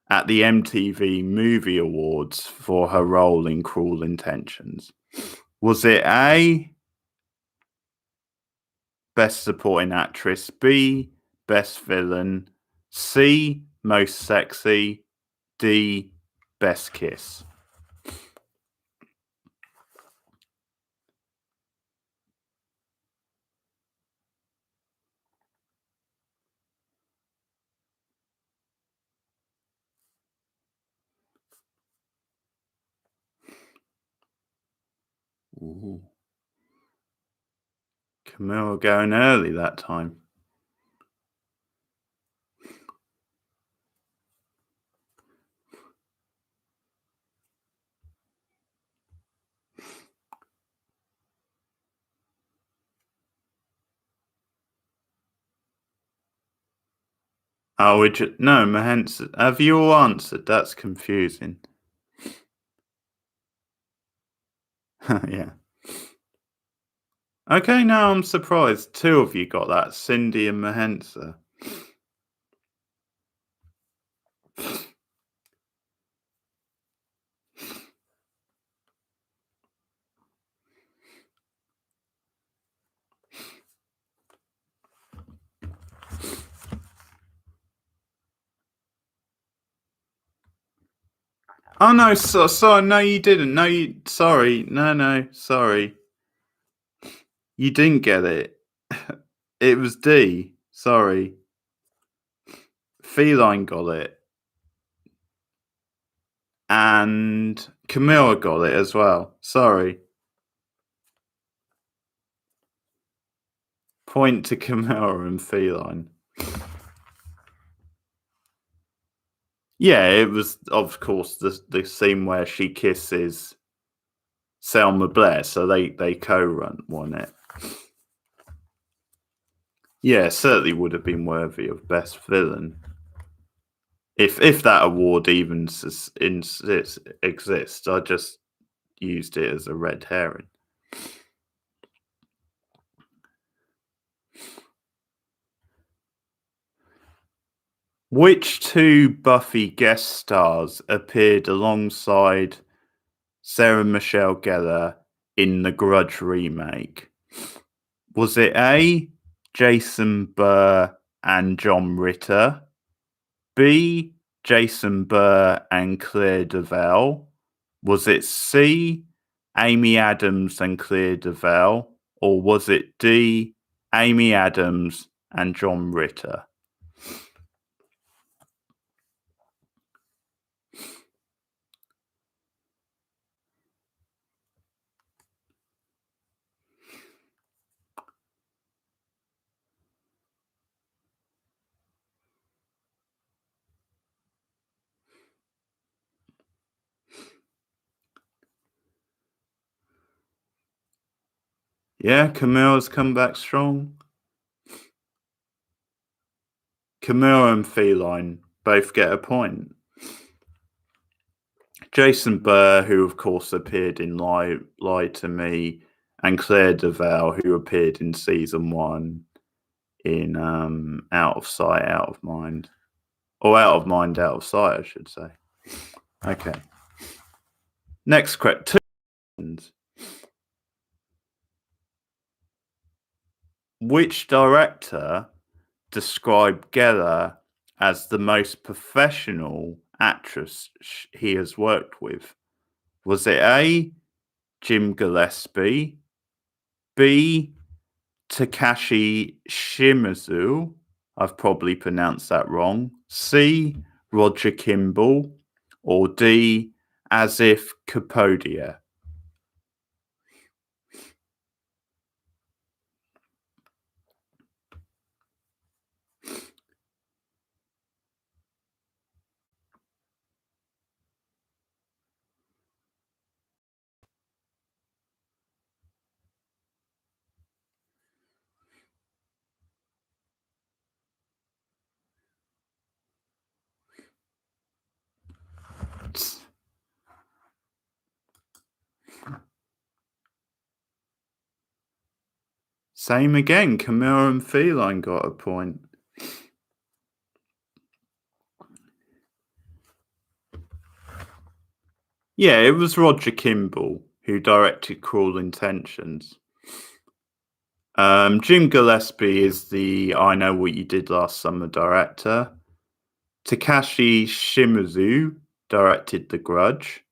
at the MTV Movie Awards for her role in Cruel Intentions? Was it A, Best Supporting Actress, B, Best Villain, C, Most Sexy, D, Best Kiss? Ooh. Camille going early that time. Oh, no, Mahensa. Have you all answered? That's confusing. Yeah. Okay, now I'm surprised. 2 of you got that, Cindy and Mahensa. Oh no, sorry, no, you didn't. No, sorry, no, sorry. You didn't get it. It was D. Sorry. Feline got it. And Camilla got it as well. Sorry. Point to Camilla and Feline. Yeah, it was, of course, the scene where she kisses Selma Blair, so they won it. Yeah, certainly would have been worthy of best villain if that award even exists. I just used it as a red herring. Which two Buffy guest stars appeared alongside Sarah Michelle Gellar in the Grudge remake? Was it A, Jason Burr and John Ritter, B, Jason Burr and Claire Duvall? Was it C, Amy Adams and Claire Duvall? Or was it D, Amy Adams and John Ritter? Yeah, Camilla's come back strong. Camilla and Feline both get a point. Jason Burr, who of course appeared in Lie to Me, and Claire Duvall, who appeared in season 1 in Out of Sight, Out of Mind. Or Out of Mind, Out of Sight, I should say. Okay. Next question. Which director described Gellar as the most professional actress he has worked with? Was it A, Jim Gillespie, B, Takashi Shimizu? I've probably pronounced that wrong. C, Roger Kimball, or D, Asif Kapodia? Same again. Camilla and Feline got a point. Yeah, it was Roger Kimball who directed Cruel Intentions. Jim Gillespie is the I Know What You Did Last Summer director. Takashi Shimizu directed The Grudge,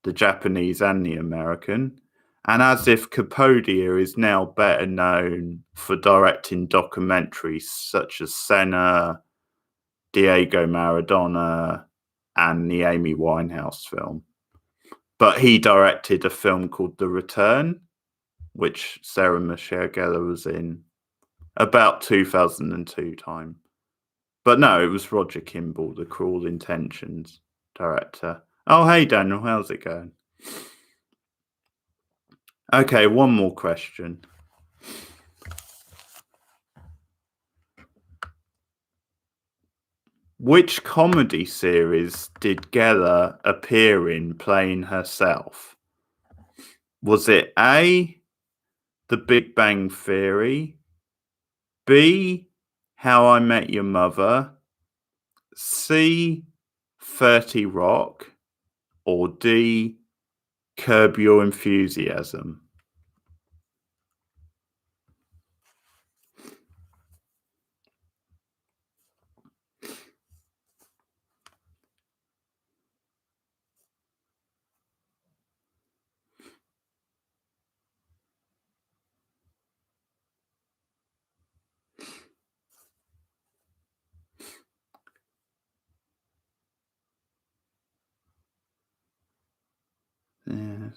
the Japanese and the American. And Asif Kapodia is now better known for directing documentaries such as Senna, Diego Maradona, and the Amy Winehouse film. But he directed a film called The Return, which Sarah Michelle Gellar was in about 2002 time. But no, it was Roger Kimball, the Cruel Intentions director. Oh, hey, Daniel, how's it going? Okay, one more question. Which comedy series did Gellar appear in playing herself? Was it A, The Big Bang Theory, B, How I Met Your Mother, C, 30 Rock, or D, Curb Your Enthusiasm? Yeah.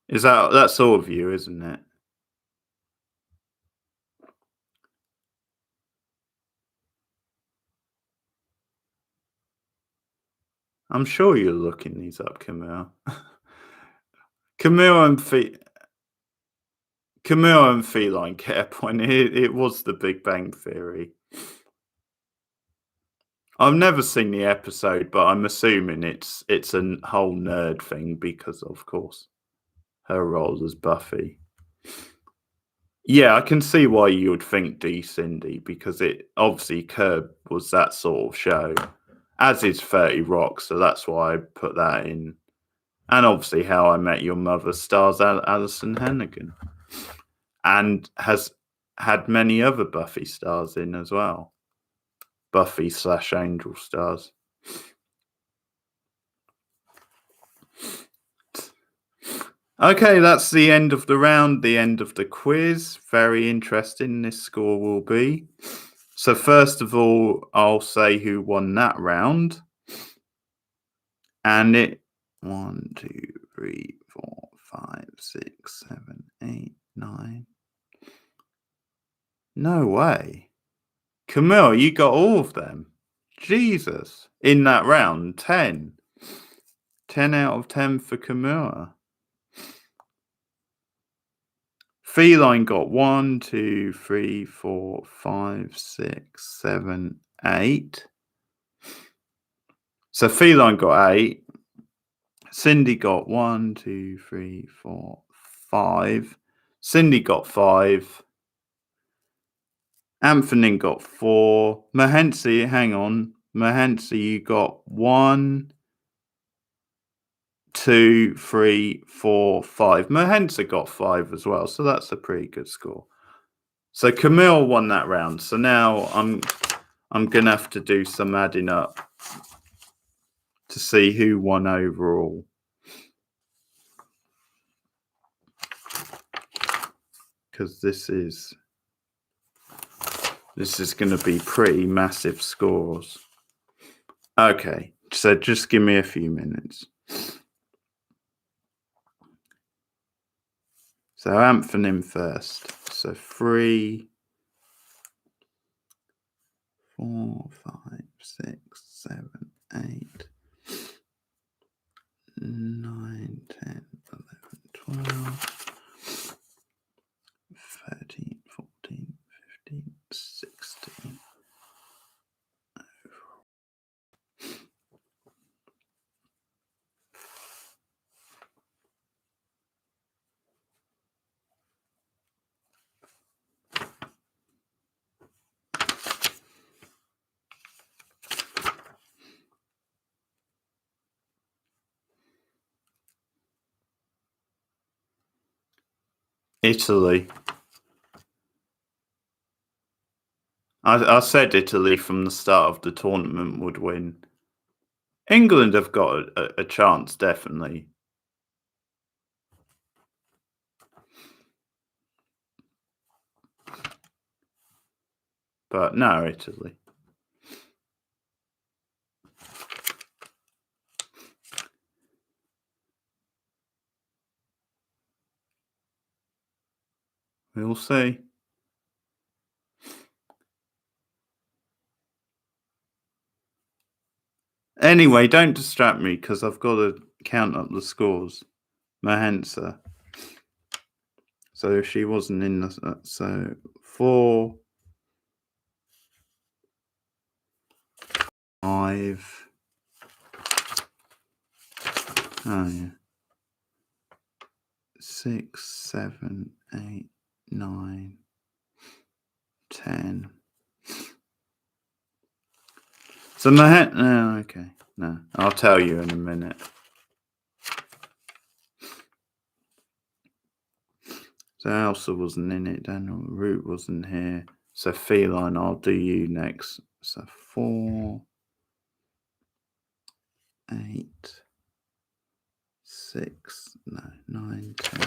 That's all of you, isn't it? I'm sure you're looking these up, Camille. Camille and Camille and Feline Care Point. It was The Big Bang Theory. I've never seen the episode, but I'm assuming it's a whole nerd thing because, of course, her role as Buffy. Yeah, I can see why you would think D Cindy because it obviously Curb was that sort of show, as is 30 Rock, so that's why I put that in. And obviously, How I Met Your Mother stars Alison Hannigan, and has had many other Buffy stars in as well. Buffy/Angel stars. Okay, that's the end of the round, the end of the quiz. Very interesting this score will be. So first of all, I'll say who won that round. And it 1, 2, 3, 4, 5, 6, 7, 8, 9. No way. Camille, you got all of them. Jesus. In that round, 10. 10 out of 10 for Camilla. Feline got 1, 2, 3, 4, 5, 6, 7, 8. So Feline got 8. Cindy got 1, 2, 3, 4, 5. Cindy got 5. Anthony got 4. Mahensi, hang on. Mahensi, you got 1, 2, 3, 4, 5. Mahensa got 5 as well, so that's a pretty good score. So Camille won that round. So now I'm gonna have to do some adding up to see who won overall. Because this is going to be pretty massive scores. Okay, so just give me a few minutes. So Anthony first. So 3, 4, 5, 6, 7, 8, 9, 10, 11, 12, 13, 14, 15, 16. Italy. I said Italy from the start of the tournament would win. England have got a chance, definitely. But no, Italy. We'll see. Anyway, don't distract me because I've got to count up the scores. Mahensa. So she wasn't in the... So 4, 5... Oh, yeah. 6, 7, 8, 9, 10. So no, okay. No, I'll tell you in a minute. So Elsa wasn't in it. Daniel Root wasn't here. So Feline, I'll do you next. So 4, 8, 6, no, 9, 10,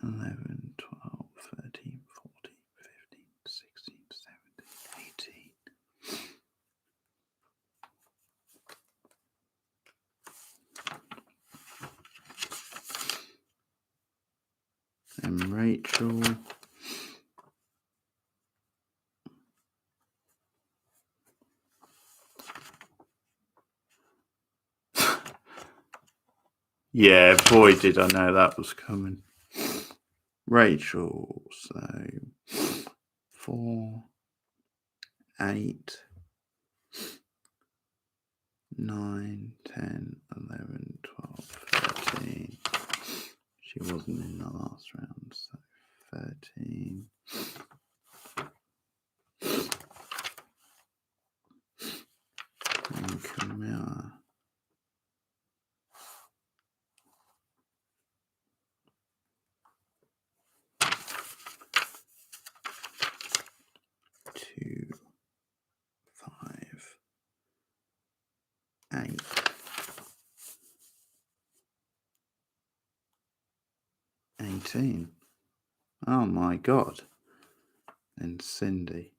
11, 12, 13, 14, 15, 16, 17, 18. Rachel. Yeah, boy, did I know that was coming. Rachel, so 4, 8, 9, 10, 11, 12, 13. She wasn't in the last round, so 13. And Camilla. 2, 5, 8. 18. Oh my God. And Cindy.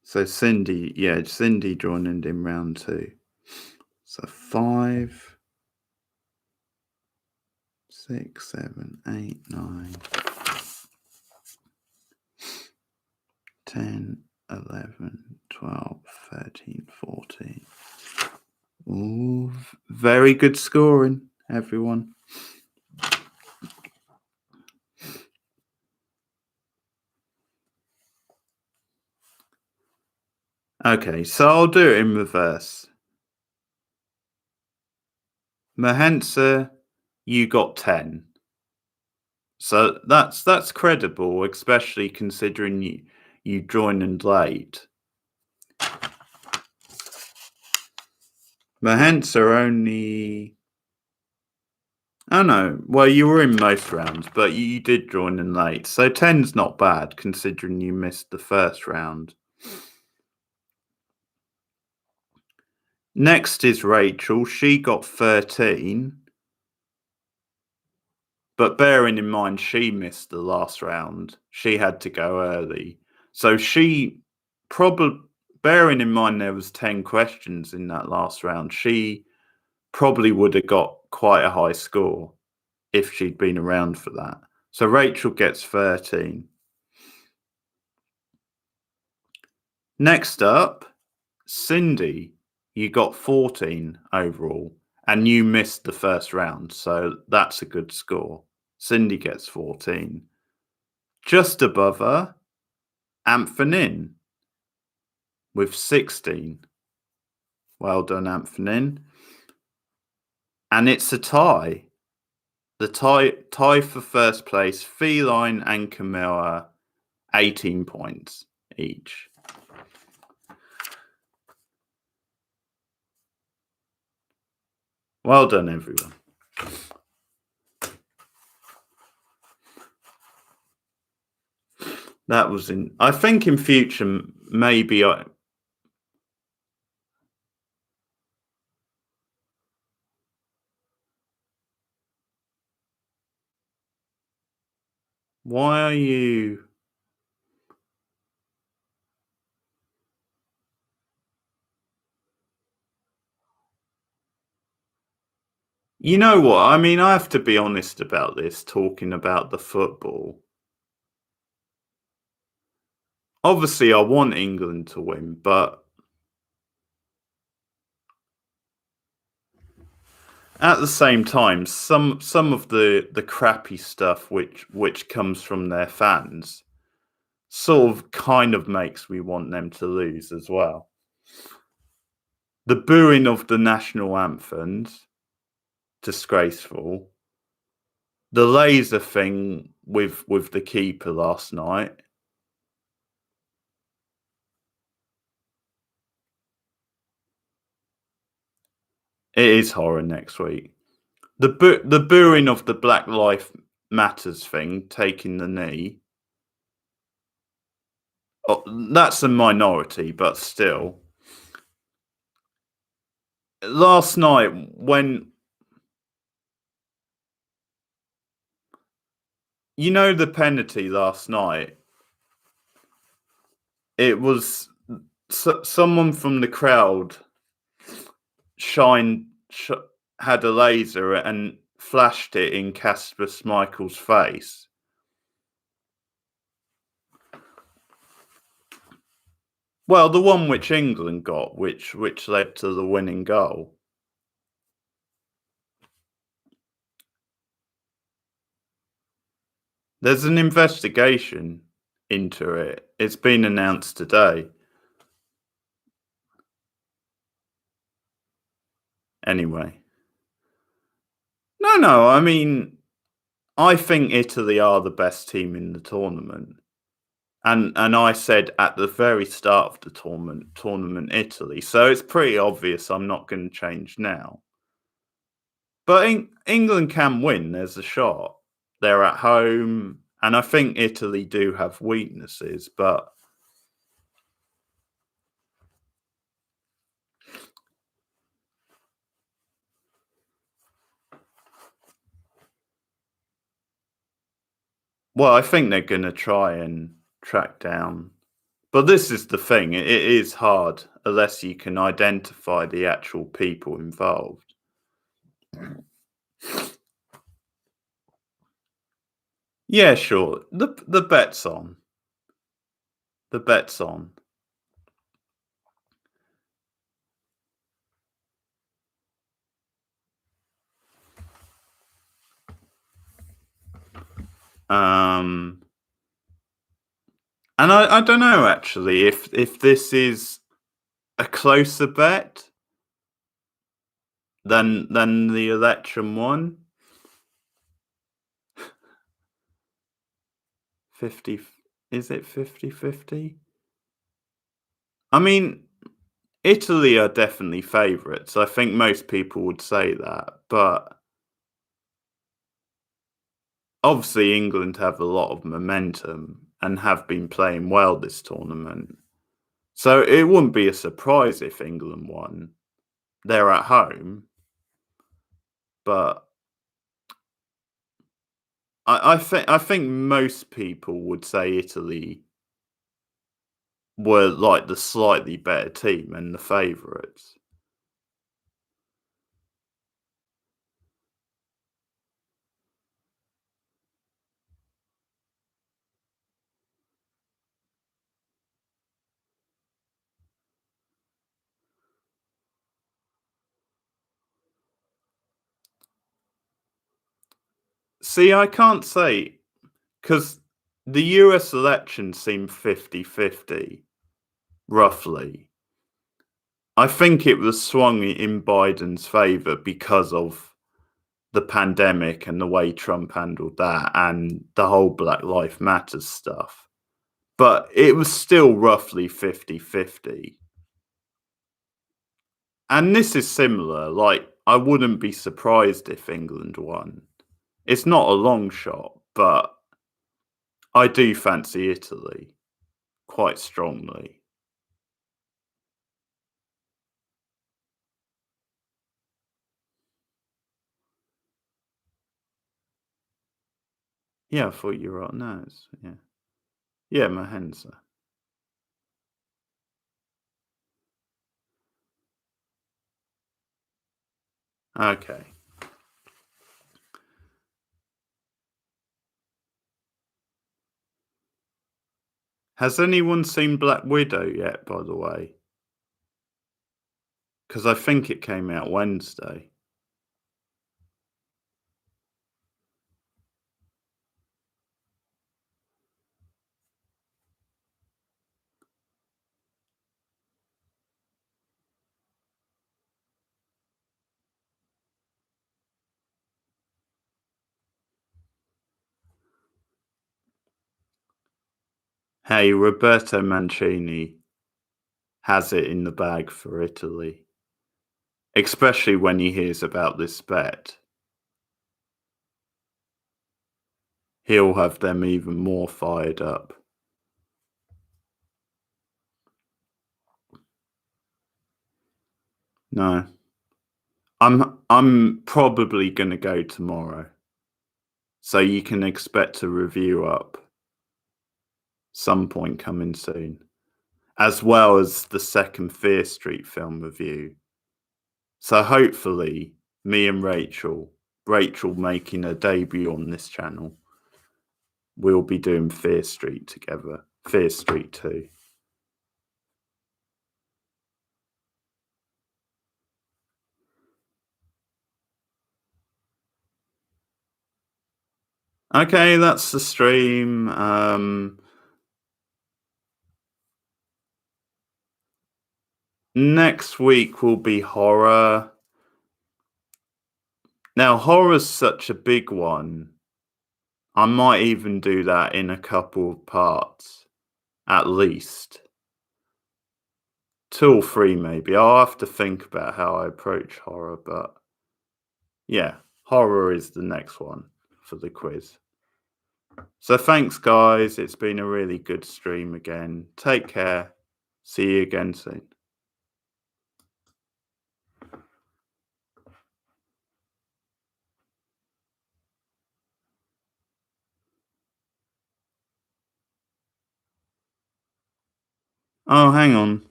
So Cindy joined in round 2. So 5, 6, 7, 8, 9, 10, 11, 12, 13, 14. Ooh, very good scoring, everyone. Okay, so I'll do it in reverse. Mahensa, you got 10. So that's credible, especially considering you joined in late. Mahensa only... Oh no, well, you were in most rounds, but you did join in late. So 10's not bad, considering you missed the first round. Next is Rachel. She got 13. But bearing in mind she missed the last round, she had to go early. So she probably, bearing in mind there was 10 questions in that last round, she probably would have got quite a high score if she'd been around for that. So Rachel gets 13. Next up, Cindy, you got 14 overall, and you missed the first round, so that's a good score. Cindy gets 14. Just above her, Amphonin with 16. Well done, Amphonin. And it's a tie. The tie for first place, Feline and Camilla, 18 points each. Well done, everyone. That was I think in future, maybe why are you... You know what? I mean, I have to be honest about this, talking about the football. Obviously, I want England to win, but at the same time, some of the crappy stuff which comes from their fans sort of kind of makes me want them to lose as well. The booing of the national anthems, disgraceful. The laser thing with the keeper last night. It is horror next week. The booing of the Black Lives Matters thing, taking the knee. Oh, that's a minority, but still. Last night, when you know the penalty last night, it was someone from the crowd shined sh- had a laser and flashed it in Casper Schmeichel's face. Well, the one which England got, which led to the winning goal. There's an investigation into it. It's been announced today. Anyway. No, I mean, I think Italy are the best team in the tournament. And I said at the very start of the tournament Italy. So it's pretty obvious I'm not going to change now. But England can win. There's a shot. They're at home, and I think Italy do have weaknesses, but well, I think they're going to try and track down. But this is the thing, it is hard unless you can identify the actual people involved. Yeah, sure. The bet's on. The bet's on. And I don't know actually if this is a closer bet than the election one. 50 is it 50-50? I mean, Italy are definitely favourites. I think most people would say that, but obviously England have a lot of momentum and have been playing well this tournament. So it wouldn't be a surprise if England won. They're at home, but I think most people would say Italy were like the slightly better team and the favourites. See, I can't say because the US election seemed 50-50, roughly. I think it was swung in Biden's favour because of the pandemic and the way Trump handled that and the whole Black Lives Matter stuff. But it was still roughly 50-50. And this is similar. Like, I wouldn't be surprised if England won. It's not a long shot, but I do fancy Italy quite strongly. Yeah, I thought you were right. No, yeah. Yeah, my hands are. Okay. Has anyone seen Black Widow yet, by the way? Because I think it came out Wednesday. Hey, Roberto Mancini has it in the bag for Italy, especially when he hears about this bet. He'll have them even more fired up. No, I'm probably going to go tomorrow, so you can expect a review up some point coming soon. as well as the second Fear Street film review. So hopefully, me and Rachel making her debut on this channel, we'll be doing Fear Street together. Fear Street 2. Okay, that's the stream. Next week will be horror. Now, horror's such a big one. I might even do that in a couple of parts, at least. 2 or 3 maybe. I'll have to think about how I approach horror, but yeah, horror is the next one for the quiz. So thanks, guys. It's been a really good stream again. Take care. See you again soon. Oh, hang on.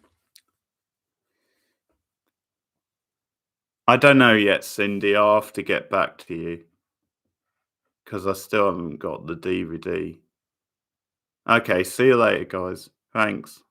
I don't know yet, Cindy. I'll have to get back to you because I still haven't got the DVD. Okay, see you later, guys. Thanks.